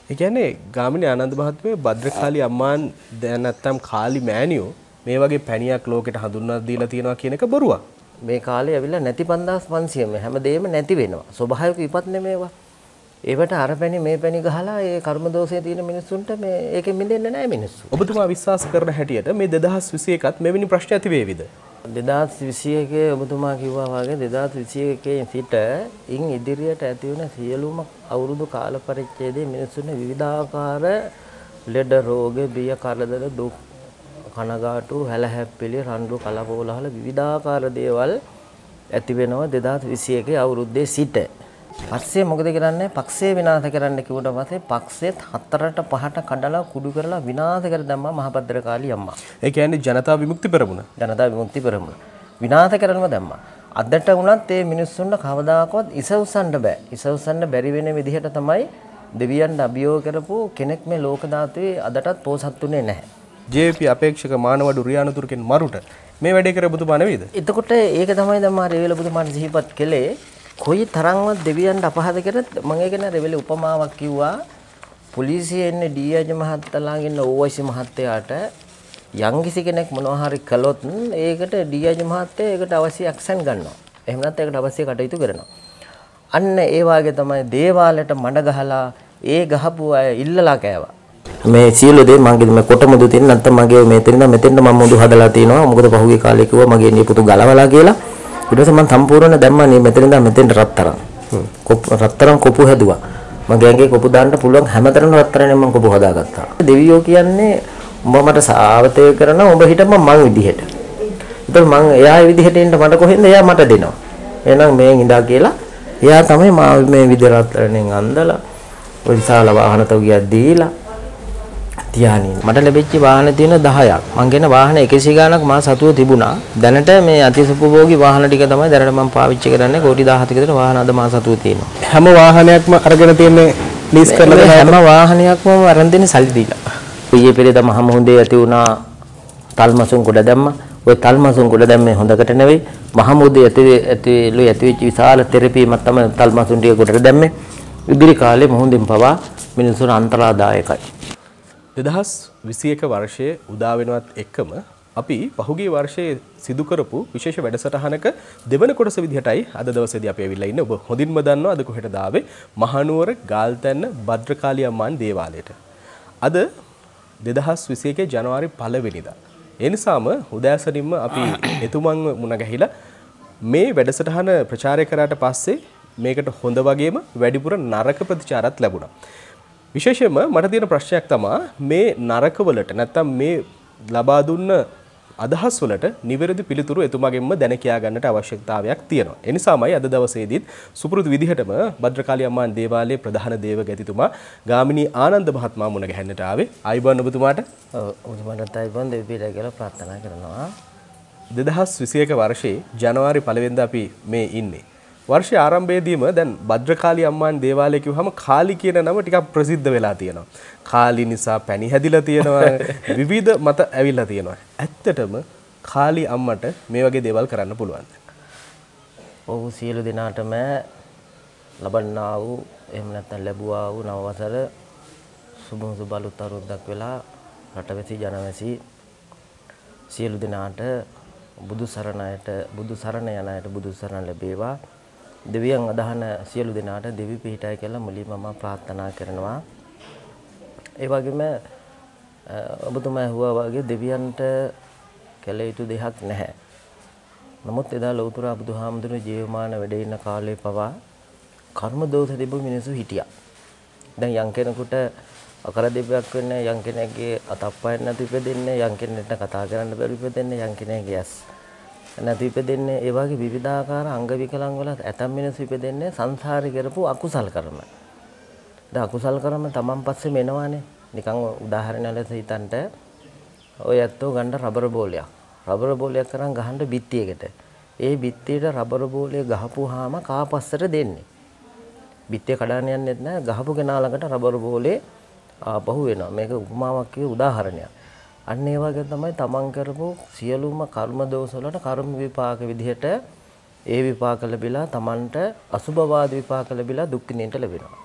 ඒ කියන්නේ ගාමිණී ආනන්ද මහත්මිය භද්‍රකාලි අම්මාන් දැන් නැත්තම් කාලි මෑණියෝ මේ වගේ පැණියක් ලෝකෙට හඳුන්වා දීලා තියෙනවා කියන එක බොරුවක්. මේ කාලේ ඇවිල්ලා නැති 5500 හැමදේම නැති වෙනවා. ස්වභාවික විපත් නෙමේවා. ඒවට අර පැණි මේ පැණි ගහලා ඒ කර්ම දෝෂයේ තියෙන මිනිස්සුන්ට මේ ඒකෙන් මිදෙන්න නැහැ මිනිස්සු. ඔබතුමා විශ්වාස කරන හැටියට මේ 2021ත් මෙවැනි ප්‍රශ්න ඇති වේවිද? 2021 ඔබතුමා කිව්වා වගේ 2021 සිට ඉන් ඉදිරියට ඇති වෙන සියලුම අවුරුදු කාල පරිච්ඡේදයේ මිනිස්සුන්ට විවිධාකාර ලෙඩ රෝග බිය කරදර දුක් කනගාටු හැලහැප්පිලි රණ්ඩු කලබෝලහල විවිධාකාර දේවල් ඇති වෙනවා 2021 අවුරුද්දේ සිට. පස්සේ මොකද කරන්නේ? පක්ෂේ විනාශ කරන්න කිව්වට පස්සේ පක්ෂෙත් 4ට 5ට කඩලා කුඩු කරලා විනාශ කර දැම්මා මහභද්‍රකාලි අම්මා. ඒ කියන්නේ ජනතා විමුක්ති පෙරමුණ. ජනතා විමුක්ති පෙරමුණ. විනාශ කරනවා දැම්මා. අදට වුණත් මේ මිනිස්සුන්ට කවදාකවත් ඉසවුසන්න බෑ. ඉසවුසන්න බැරි වෙන විදිහට තමයි දෙවියන් අභියෝග කරපු කෙනෙක් මේ ලෝක ධාතුවේ අදටත් පෝසත්ුනේ නැහැ. ජේ.පී. අපේක්ෂක මානවඩු රියානතුරුකින් මරුට මේ වැඩේ කර බුදුබා නෙවෙයිද? එතකොට ඒක තමයි දැන් මා රෙවල බුදුමාන සිහිපත් කළේ. කොයි තරම්වත් දෙවියන්ට අපහාස කරත් මම ඒක නෑ රෙවල උපමාවක් කිව්වා. පොලිසියේ ඉන්නේ ඩී.අයි. මහත්තයාලාගේ ඉන්න ඕවයිසි මහත්තයාට යම්කිසි කෙනෙක් මොනවා හරි කළොත් ඒකට ඩී.අයි. මහත්තයා ඒකට අවශ්‍ය ඇක්ෂන් ගන්නවා. එහෙම නැත්නම් ඒකට අවශ්‍ය කටයුතු කරනවා. අන්න ඒ වාගේ තමයි දේවාලයට මඩ ගහලා ඒ ගහපු අය ඉල්ලලා කෑවා. මේ සියලු දේ මගේ මේ කොටමුදු තියෙන නැත්නම් මගේ මෙතෙන්ද මම මුදු හදලා තිනවා. මොකද පහුගිය කාලේ කිව්වා මගේ නිය පුතු ගලවලා කියලා. ඊට පස්සේ මම සම්පූර්ණ දැම්මා නේ මෙතෙන්ද රත්තරන්. රත්තරන් කොපු හැදුවා. මගේ ඇඟේ කොපු දාන්න පුළුවන් හැමතරම රත්තරනේ මම කොපු හදාගත්තා. දෙවියෝ කියන්නේ උඹ මට සාවතය කරනවා උඹ හිටපන් මං විදිහට. ඒතකොට මං එයා විදිහට ඉන්න මට කොහෙන්ද එයා මට දෙනවා. එහෙනම් මේ ඉඳා කියලා එයා තමයි මා මේ විදිහ රත්තරන්ෙන් අන්දලා ඔය විශාල වාහන තෝගියක් දීලා තියානින් මට ලැබිච්ච වාහන තියෙන 10ක්. මං ගෙන වාහන 100 ගාණක් මා සතුව තිබුණා. දැනට මේ අතිසුපභෝගී වාහන ටික තමයි දැනට මම පාවිච්චි කරන්නේ. කෝටි 17ක විතර වාහන අද මා සතුව තියෙනවා. හැම වාහනයක්ම අරගෙන තියන්නේ ලීස් කරලා දෙන හැම වාහනයක්ම අරන් දෙන්නේ සල්ලි දීලා. ඊයේ පෙරේද මහ මුහුදේ ඇති වුණා තල්මසුන් කුඩ දැම්මා. ওই තල්මසුන් කුඩ දැම්මේ හොඳකට නෙවෙයි. මහ මුහුදේ ඇතිවෙච්ච විශාල තෙරපීමක් තමයි තල්මසුන් ටික කොට දැම්මේ. ඉදිරි කාලේ මුහුදෙන් පවා මිනිසුන් අන්තරාදායකයි. 2021 වර්ෂයේ උදා වෙනවත් එක්කම අපි පහුගිය වර්ෂයේ සිදු කරපු විශේෂ වැඩසටහනක දෙවන කොටස විදිහටයි අද දවසේදී අපි ඇවිල්ලා ඉන්නේ. ඔබ හොඳින්ම දන්නවා අද කොහෙටද ආවේ? මහනුවර ගාල්තැන්න භද්‍රකාලි අම්මාන් දේවාලයට. අද 2021 ජනවාරි 1 වෙනිදා. ඒ නිසාම උදෑසනින්ම අපි එතුමන්ව මුණ ගැහිලා මේ වැඩසටහන ප්‍රචාරය කරාට පස්සේ මේකට හොඳ වගේම වැඩිපුර නරක ප්‍රතිචාරත් ලැබුණා. විශේෂයෙන්ම මට තියෙන ප්‍රශ්නයක් තමයි මේ නරකවලට නැත්තම් මේ ලබා දුන්න අදහස් වලට නිවැරදි පිළිතුරු එතුමාගෙන්ම දැන කියා ගන්නට අවශ්‍යතාවයක් තියෙනවා. ඒ නිසාමයි අද දවසේදීත් සුපුරුදු විදිහටම භද්‍රකාලි අම්මාන් දේවාලයේ ප්‍රධාන දේවගතිතුමා ගාමිණී ආනන්ද මහත්මයා මුණ ගැහෙන්නට ආවේ. ආයිබෝන් ඔබතුමාට. ඔබතුමාට ආයිබෝන් දෙවියන්ට කියලා ප්‍රාර්ථනා කරනවා. 2021 වර්ෂයේ ජනවාරි 1 වෙනිදා අපි මේ ඉන්නේ. වර්ෂයේ ආරම්භයේදීම දැන් භද්‍රකාලි අම්මාන් දේවාලය කිව්වහම කාලි කියන නම ටිකක් ප්‍රසිද්ධ වෙලා තියෙනවා. කාලි නිසා පැණි හැදිලා තියෙනවා. විවිධ මත ඇවිල්ලා තියෙනවා. ඇත්තටම කාලි අම්මට මේ වගේ දේවල් කරන්න පුළුවන්ද? ඔව් සියලු දෙනාටම ලබන්නා වූ එහෙම නැත්නම් ලැබුවා වූ නව වසර සුබ අලුත් අවුරුද්දක් වෙලා රටවැසි ජනවැසි සියලු දෙනාට බුදු සරණ යන අයට බුදු සරණ ලැබේවා. දෙවියන් අදහන සියලු දෙනාට දෙවි පිහිටයි කියලා මුලින්ම මම ප්‍රාර්ථනා කරනවා. ඒ වගේම ඔබතුමා ඇහුවා වගේ දෙවියන්ට කළ යුතු දෙයක් නැහැ. නමුත් එදා ලෞතර බුදුහාමුදුරුවෝ ජීවමාන වැඩ ඉන්න කාලේ පවා කර්ම දෝෂ තිබු මිනිස්සු හිටියා. දැන් යම් කෙනෙකුට අකරදෙවියක් වෙන්නේ, යම් කෙනෙක්ගේ අතප්පයන් නැති ඉපදෙන්නේ, යම් කෙනෙක්ට කතා කරන්න බැරි ඉපදෙන්නේ, යම් කෙනෙක්ගේ ඇස් නැති ඉපදෙන්නේ, ඒ වගේ විවිධාකාර අංග විකලංග වල ඇතම් මිනිස්සු ඉපදෙන්නේ සංසාරේ කරපු අකුසල් කර්ම. දැන් අකුසල් කර්ම තමන් පස්සේ මෙනවානේ. නිකන් උදාහරණ ලෙස හිතන්න ඔය ඇත්තෝ ගන්න රබර් බෝලයක්. රබර් බෝලයක් කරන් ගහන්න බිත්තියකට. ඒ බිත්තියට රබර් බෝලය ගහපුවාම කාපස්සට දෙන්නේ. බිත්තිය කඩාන යන්නේ නැහැ. ගහපු කෙනා ළඟට රබර් බෝලේ ආපහු වෙනවා. මේක උපමාවක් කිය උදාහරණයක්. අන්න ඒ වගේ තමයි තමන් කරපු සියලුම කර්ම දෝෂ වලට කර්ම විපාක විදිහට ඒ විපාක ලැබිලා තමන්ට අසුභවාදී විපාක ලැබිලා දුක් විඳින්න ලැබෙනවා.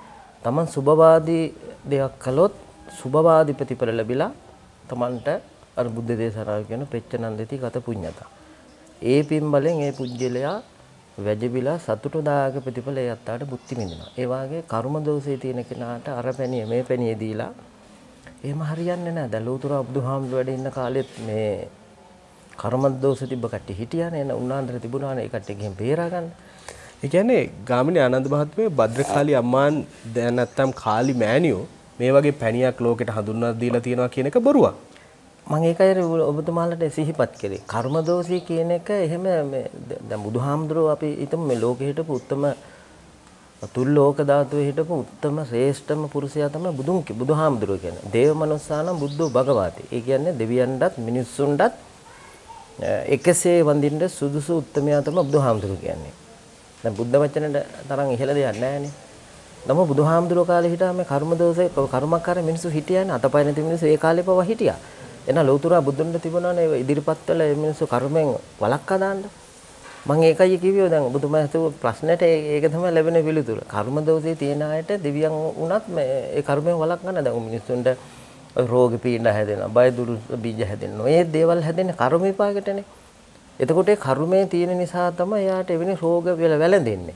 තමන් සුභවාදී දෙයක් කළොත් සුභවාදී ප්‍රතිඵල ලැබිලා තමන්ට අර බුද්ධ දේශනාව කියන පෙච්චනන්දති ගත පුඤ්ඤතා. ඒ පින් බලෙන් ඒ පුජ්‍යලයා වැජබිලා සතුටුදායක ප්‍රතිඵල ඒ අත්තාට බුද්ධි විඳිනවා. ඒ වාගේ කර්ම දෝෂයේ තියෙන කෙනාට අර පැණිය මේ පැණිය දීලා එහෙම හරියන්නේ නැහැ. දැන් ලෝතර බුදුහාමුදුර වැඩ ඉන්න කාලෙත් මේ කර්ම දෝෂ තිබ්බ කට්ටිය හිටියානේ. එන උන්නාන්තර තිබුණානේ ඒ කට්ටිය ගිහින් බේරා ගන්න. ඒ කියන්නේ ගාමිණී ආනන්ද මහත්මිය භද්‍රකාලි අම්මාන් දැන් නැත්තම් කාලි මෑණියෝ මේ වගේ පැණියක් ලෝකෙට හඳුන්වා දීලා තියෙනවා කියන එක බොරුවක්. මම ඒකයි ඔබතුමාලට සිහිපත් කරේ. කර්ම දෝෂී කියන එක එහෙම මේ දැන් බුදුහාමුදුරුවෝ අපි හිතමු මේ ලෝකෙ හිටපු උත්තම තුල්ලෝක ධාතුවේ හිටපු උත්තම ශ්‍රේෂ්ඨම පුරුෂයා තමයි බුදුහාමුදුරුවෝ කියන්නේ. දේව මනුස්සානම් බුද්ධෝ භගවාති. ඒ කියන්නේ දෙවියන්ටත් මිනිස්සුන්ටත් එකසේ වඳින්න සුදුසු උත්තමයා තමයි බුදුහාමුදුරුවෝ කියන්නේ. දැන් බුද්ධ වචනෙට තරම් ඉහළ දෙයක් නැහැනේ. නමුත් බුදුහාමුදුරුවෝ කාලේ හිටා මේ කර්ම දෝෂේ කර්මකාර මිනිස්සු හිටියානේ. අතපය නැති මිනිස්සු ඒ කාලේ පවා හිටියා. එන ලෞතර බුදුන්ට තිබුණානේ ඉදිරිපත් වල මේ මිනිස්සු කර්මෙන් වළක්වා දාන්න. මම ඒකයි කිව්වේ දැන් ඔබතුමා හිතුව ප්‍රශ්නෙට ඒක තමයි ලැබෙන පිළිතුර. කර්ම දෝෂේ තියෙන අයට දෙවියන් වුණත් ඒ කර්මෙන් වළක්වන්න දැන් මිනිස්සුන්ට රෝග පීඩා හැදෙනවා, බය දුරු බීජ හැදෙනවා. මේ දේවල් හැදෙන්නේ කර්ම විපාකෙටනේ. එතකොට ඒ කර්මයේ තියෙන නිසා තමයි එයාට එවැනි රෝග වැළඳෙන්නේ.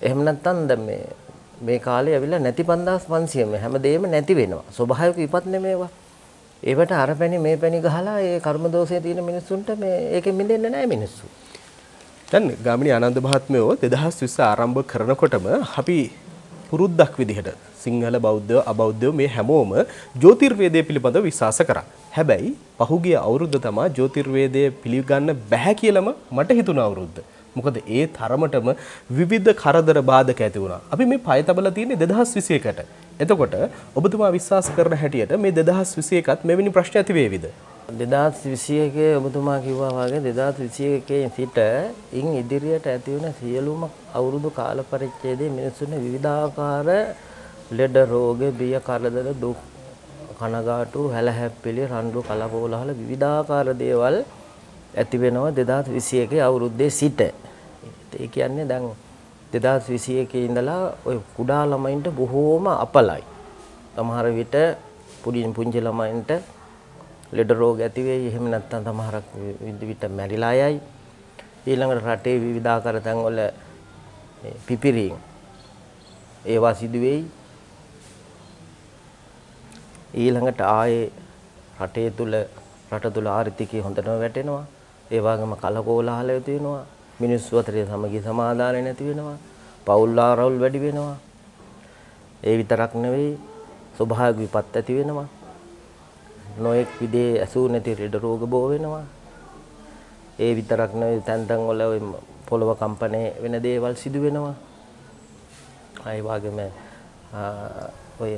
එහෙම නැත්නම් දැන් මේ කාලේ ඇවිල්ලා නැති 5500 හැමදේම නැති වෙනවා. ස්වභාවික විපත් නෙමේවා. ඒවට අර පැණි මේ පැණි ගහලා ඒ කර්ම දෝෂයේ තියෙන මිනිස්සුන්ට මේ ඒකෙන් මිදෙන්නේ නැහැ මිනිස්සු. දැන් ගාමිණී ආනන්ද මහත්මයෝ 2020 ආරම්භ කරනකොටම අපි පුරුද්දක් විදිහට සිංහල බෞද්ධ අබෞද්ධ මේ හැමෝම ජ්‍යොතිර්වේදය පිළිබඳව විශ්වාස කරා. හැබැයි පහුගිය අවුරුද්ද තමයි ජ්‍යොතිර්වේදය පිළිගන්න බැහැ කියලාම මට හිතුණ අවුරුද්ද. මොකද ඒ තරමටම විවිධ කරදර බාධක ඇති වුණා. අපි මේ පය තබලා තියෙන්නේ 2021කට. එතකොට ඔබතුමා විශ්වාස කරන හැටියට මේ 2021ත් මෙවැනි ප්‍රශ්න ඇති වේවිද? 2021 ඔබතුමා කිව්වා වගේ 2021 සිට ඉන් ඉදිරියට ඇති වෙන සියලුම අවුරුදු කාල පරිච්ඡේදයේ මිනිසුන්ගේ විවිධාකාර ලෙඩ රෝග බිය කරදර දුක් කනගාටු හැලහැප්පිලි රණ්ඩු කලබෝලහල විවිධාකාර දේවල් ඇති වෙනවා 2021 අවුරුද්දේ සිට. ඒ කියන්නේ දැන් 2021 ඉඳලා ඔය කුඩා ළමයින්ට බොහෝම අපලයි. සමහර විට පුංචි ළමයින්ට ලෙඩ රෝග ඇති වෙයි. එහෙම නැත්නම් සමහරක් විට මැරිලා යයි. ඊළඟට රටේ විවිධාකාර තැන්වල පිපිරීම් ඒවා සිදු වෙයි. ඊළඟට ආයේ රට තුල ආර්ථිකය හොඳටම වැටෙනවා. ඒ වගේම කලකෝලහල ඇති වෙනවා. මිනිස්සු අතරේ සමගිය සමාදානය නැති වෙනවා. පවුල් ආරවුල් වැඩි වෙනවා. ඒ විතරක් නෙවෙයි ස්වභාවික විපත් ඇති වෙනවා. නොඑක් විදේ ඇසූ නැති ලෙඩ රෝග බෝ වෙනවා. ඒ විතරක් නෙවෙයි තැන් වල ඔය පොළව කම්පණය වෙන දේවල් සිදු වෙනවා. ඒ වගේම ඔය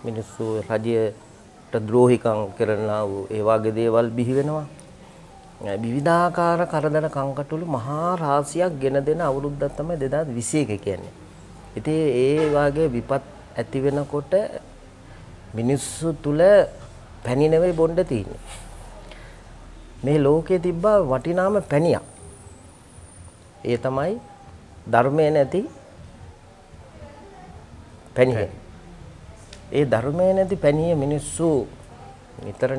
මිනිස්සු රජයට ද්‍රෝහිකම් කරනා වූ ඒ වගේ දේවල් බිහි වෙනවා. විවිධාකාර කරදර කංකටොළු මහා රාශියක් ගෙන දෙන අවුරුද්දක් තමයි 2021 කියන්නේ. ඉතින් ඒ වගේ විපත් ඇති වෙනකොට මිනිස්සු තුල පැණි නෙවෙයි බොණ්ඩ තියෙන්නේ. මේ ලෝකයේ තිබ්බ වටිනාම පැණියක්. ඒ තමයි ධර්මයේ නැති පැණිය. ඒ ධර්මයේ නැති පැණිය මිනිස්සු නිතර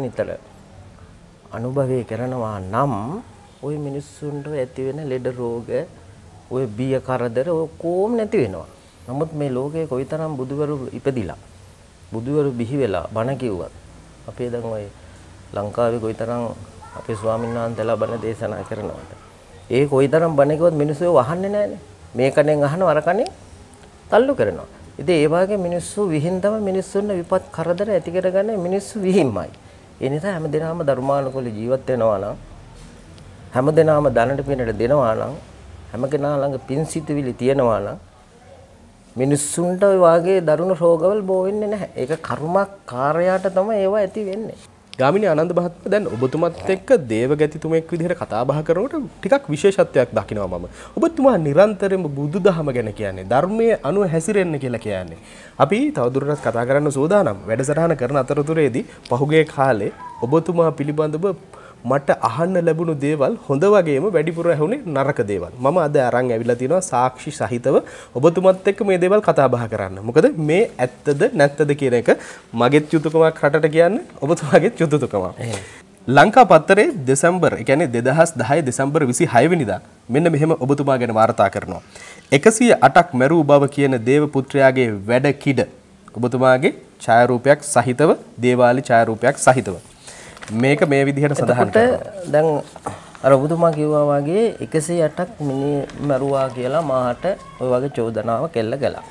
අනුභවය කරනවා නම් ওই මිනිස්සුන්ට ඇති වෙන ලෙඩ රෝග ওই බිය කරදර කොහොම නැති වෙනවා. නමුත් මේ ලෝකයේ කොයිතරම් බුදුවරු ඉපදිලා බුදුවරු බිහි වෙලා බණ කිව්වත් අපේ දැන් ওই ලංකාවේ කොයිතරම් අපේ ස්වාමීන් වහන්සේලා බණ දේශනා කරනවාද ඒ කොයිතරම් බණ කිව්වත් මිනිස්සු වහන්නේ නැහැනේ. මේ කණෙන් අහනවා අර කණෙන් තල්ලු කරනවා. ඉතින් ඒ වගේ මිනිස්සු විහිං තමයි මිනිස්සුන්ට විපත් කරදර ඇති කරගන්නේ මිනිස්සු විහිම්මයි. ඒ නිසා හැමදෙනාම ධර්මානුකූල ජීවත් වෙනවා නම් හැමදෙනාම දැනට පිනට දෙනවා නම් හැම කෙනා ළඟ පින් සිතුවිලි තියෙනවා නම් මිනිස්සුන්ට ඔය වාගේ දරුණු රෝගවල් බෝ වෙන්නේ නැහැ. ඒක කර්මකාරයාට තමයි ඒවා ඇති වෙන්නේ. ගාමිණී ආනන්ද මහත්මයා දැන් ඔබතුමත් එක්ක දේවගතිතුමෙක් විදිහට කතා බහ කරනකොට ටිකක් විශේෂත්වයක් දකිනවා මම. ඔබතුමා නිරන්තරයෙන්ම බුදුදහම ගැන කියන්නේ ධර්මයේ අනුව හැසිරෙන්න කියලා කියන්නේ. අපි තවදුරටත් කතා කරන්න සූදානම්. වැඩසටහන කරන අතරතුරේදී පහුගිය කාලේ ඔබතුමා පිළිබඳව මට අහන්න ලැබුණු දේවල් හොඳ වගේම වැඩිපුර ඇහුනේ නරක දේවල්. මම අද අරන් ඇවිල්ලා තිනවා සාක්ෂි සහිතව ඔබතුමත් එක්ක මේ දේවල් කතා බහ කරන්න. මොකද මේ ඇත්තද නැත්තද කියන එක මගේත් යුතුයකමක් රටට කියන්න ඔබතුමාගේත් යුතුයකමක්. ලංකා පත්තරේ දෙසැම්බර් ඒ කියන්නේ 2010 දෙසැම්බර් 26 වෙනිදා මෙන්න මෙහෙම ඔබතුමා ගැන වාර්තා කරනවා. 108ක් මැරූ බව කියන දේව පුත්‍රයාගේ වැඩ කිඩ ඔබතුමාගේ ඡායාරූපයක් සහිතව දේවාලි ඡායාරූපයක් සහිතව මේක මේ විදිහට සඳහන් කරනවා. දැන් අර ඔබතුමා කිව්වා වගේ 108ක් මිනි මැරුවා කියලා මාහට ওই වගේ චෝදනාවක් එල්ල කළා.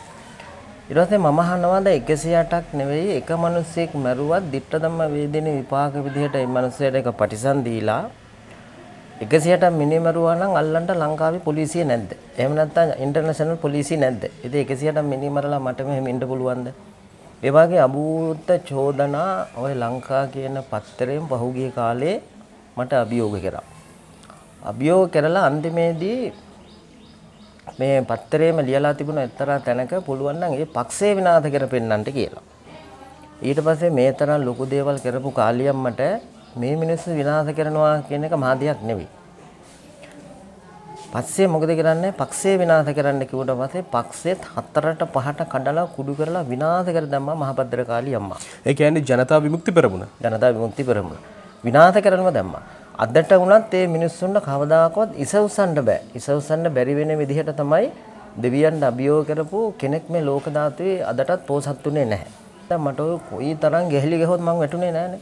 ඊට පස්සේ මම අහනවා දැන් 108ක් නෙවෙයි එක මිනිස්සෙක් මැරුවත් ditta dhamma වේදින විපාක විදිහට මේ මිනිස්සයාට එක පටිසන් දීලා 108ක් මිනි මැරුවා නම් අල්ලන්න ලංකාවේ පොලිසිය නැද්ද? එහෙම නැත්නම් ඉන්ටර්නැෂනල් පොලිසිය නැද්ද? ඉතින් 108ක් මිනි මරලා මට මෙහෙම ඉන්න පුළුවන්ද? ඒ වගේ අභූත චෝදනා ඔය ලංකා කියන පත්තරයෙන් පහුගිය කාලේ මට අභියෝග කරා. අභියෝග කරලා අන්තිමේදී මේ පත්තරේම ලියලා තිබුණ එක්තරා තැනක පුළුවන් නම් ඒ පක්ෂේ විනාශ කර පෙන්නන්නට කියලා. ඊට පස්සේ මේ තරම් ලොකු දේවල් කරපු කාලියම්මට මේ මිනිස්සු විනාශ කරනවා කියන එක මහා දෙයක් නෙවෙයි. පස්සේ මොකද කරන්නේ? පක්ෂේ විනාශ කරන්න කිව්වට පස්සේ පක්ෂෙත් 4ට 5ට කඩලා කුඩු කරලා විනාශ කර දැම්මා මහපද්දර කාලියම්මා. ඒ කියන්නේ ජනතා විමුක්ති පෙරමුණ. ජනතා විමුක්ති පෙරමුණ විනාශ කරනව දැම්මා. අදට වුණත් මේ මිනිස්සුන්ට කවදාකවත් ඉසවුසන්න බෑ. ඉසවුසන්න බැරි වෙන විදිහට තමයි දෙවියන්ට අභියෝග කරපු කෙනෙක් මේ ලෝක ධාතුවේ අදටත් පෝසත්ුනේ නැහැ. දැන් මට ඔය කොයි තරම් ගැහිලි ගහොත් මම වැටුනේ නැහනේ.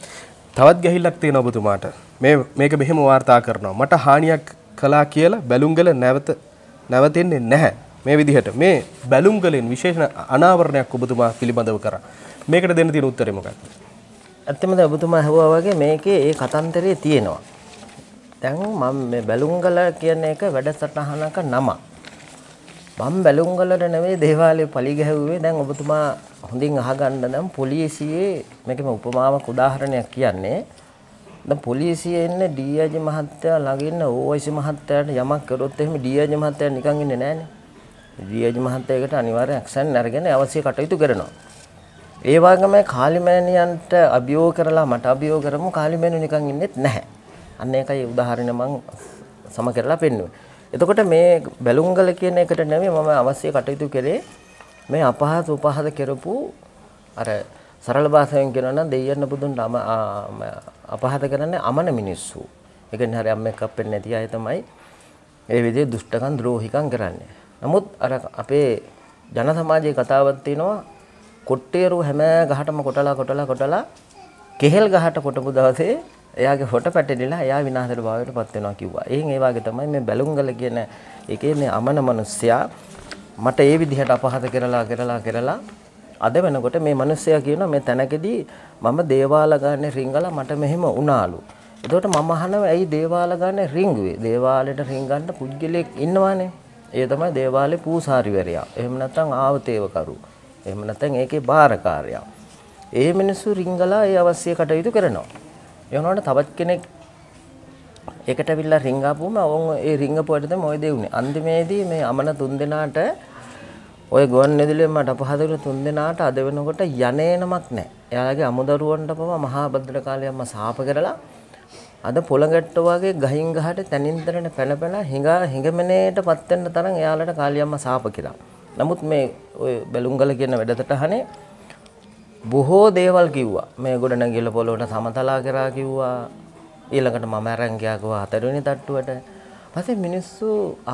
තවත් ගැහිල්ලක් තියෙනවා ඔබතුමාට. මේක මෙහෙම වාර්තා කරනවා. මට හානියක් කළා කියලා බැලුම්ගල නැවතෙන්නේ නැහැ. මේ විදිහට මේ බැලුම්ගලෙන් විශේෂ අනාවරණයක් ඔබතුමා පිළිබඳව කරා. මේකට දෙන්න තියෙන උත්තරේ මොකක්ද? ඇත්තමද ඔබතුමා අහුවා වගේ මේකේ ඒ කතන්දරේ තියෙනවා. දැන් මම මේ බැලුම්ගල කියන එක වැඩසටහනක නම. මම බැලුම්ගලට නෙවෙයි දේවාලේ පලි ගැහුවේ. දැන් ඔබතුමා හොඳින් අහගන්න නම් පොලිසියේ මේකම උපමාවක් උදාහරණයක් කියන්නේ. දැන් පොලිසියේ ඉන්න ඩී.ආයි. මහත්තයා ළඟ ඉන්න ඕ.ආයි. මහත්තයාට යමක් කරොත් එහෙම ඩී.ආයි. මහත්තයා නිකන් ඉන්නේ නැහනේ. ඩී.ආයි. මහත්තයාට අනිවාර්ය ඇක්ෂන් අරගෙන අවශ්‍ය කටයුතු කරනවා. ඒ වගේම කාලිමෑණියන්ට අභියෝග කරලා මට අභියෝග කරමු කාලිමෑණියෝ නිකන් ඉන්නෙත් නැහැ. අන්න ඒකයි උදාහරණ මම සම කරලා පෙන්නුවේ. එතකොට මේ බැලුම්ගල කියන එකට නෙමෙයි මම අවශ්‍ය කටයුතු කරේ මේ අපහාස උපහාස කරපු අර සරල භාෂාවෙන් කියනවා නම් දෙයයන් බුදුන්ට අපහාස කරන්නේ අමන මිනිස්සු. ඒ කියන්නේ හරි අම්මෙක් අප්පෙන්නේ නැති අය තමයි ඒ විදිහේ දුෂ්ටකම් ද්‍රෝහිකම් කරන්නේ. නමුත් අර අපේ ජන සමාජයේ කතාවක් තියෙනවා කොට්ටේරු හැම ගහටම කොටලා කෙහෙල් ගහට කොටපු දවසේ එයාගේ හොට පැටලිලා එයා විනාශයට භාවයට පත් වෙනවා කිව්වා. එහෙන් ඒ වගේ තමයි මේ බැලුම්ගල කියන එකේ මේ අමන මිනිස්සයා මට ඒ විදිහට අපහාස කරලා අද වෙනකොට මේ මිනිස්සයා කියනවා මේ තැනකදී මම දේවාල ගන්න රිංගලා මට මෙහෙම වුණාලු. එතකොට මම අහනවා ඇයි දේවාල ගන්න රිංගුවේ? දේවාලෙට රිංගන්න පුද්ගලෙක් ඉන්නවානේ. ඒ තමයි දේවාලේ පූසාරිවරයා. එහෙම නැත්නම් ආවතේවකරු. එහෙම නැත්නම් ඒකේ බාරකාරයා. ඒ මිනිස්සු රිංගලා ඒ අවශ්‍ය කටයුතු කරනවා. ඒ වුණාට තවත් කෙනෙක් ඒකට අවිල්ලා රිංගාපුවම ඒ රිංගපුවට තමයි ඔය දේ උනේ. අන්තිමේදී මේ අමන තුන්දෙනාට ඔය ගුවන් විදුලියෙන් මට අපහාස කරන තුන්දෙනාට අද වෙනකොට යන්නේනමක් නැහැ. එයාලගේ අමුදරුවන්ට පවා මහා භද්‍ර කාලයක්ම සාප කරලා අද පොළඟට්ට වගේ ගහින් ගහට තනින් තනට පැන හිඟමනේටපත් වෙන්න තරම් එයාලට කාලියම්ම සාප කියලා. නමුත් මේ ඔය බැලුම්ගල කියන වැඩසටහනේ බොහෝ දේවල් කිව්වා. මේ ගොඩනැගිල්ල පොළොවට සමතලා කරා කිව්වා. ඊළඟට මම අරන් ගියා කිව්වා 4 වෙනි තට්ටුවට. පස්සේ මිනිස්සු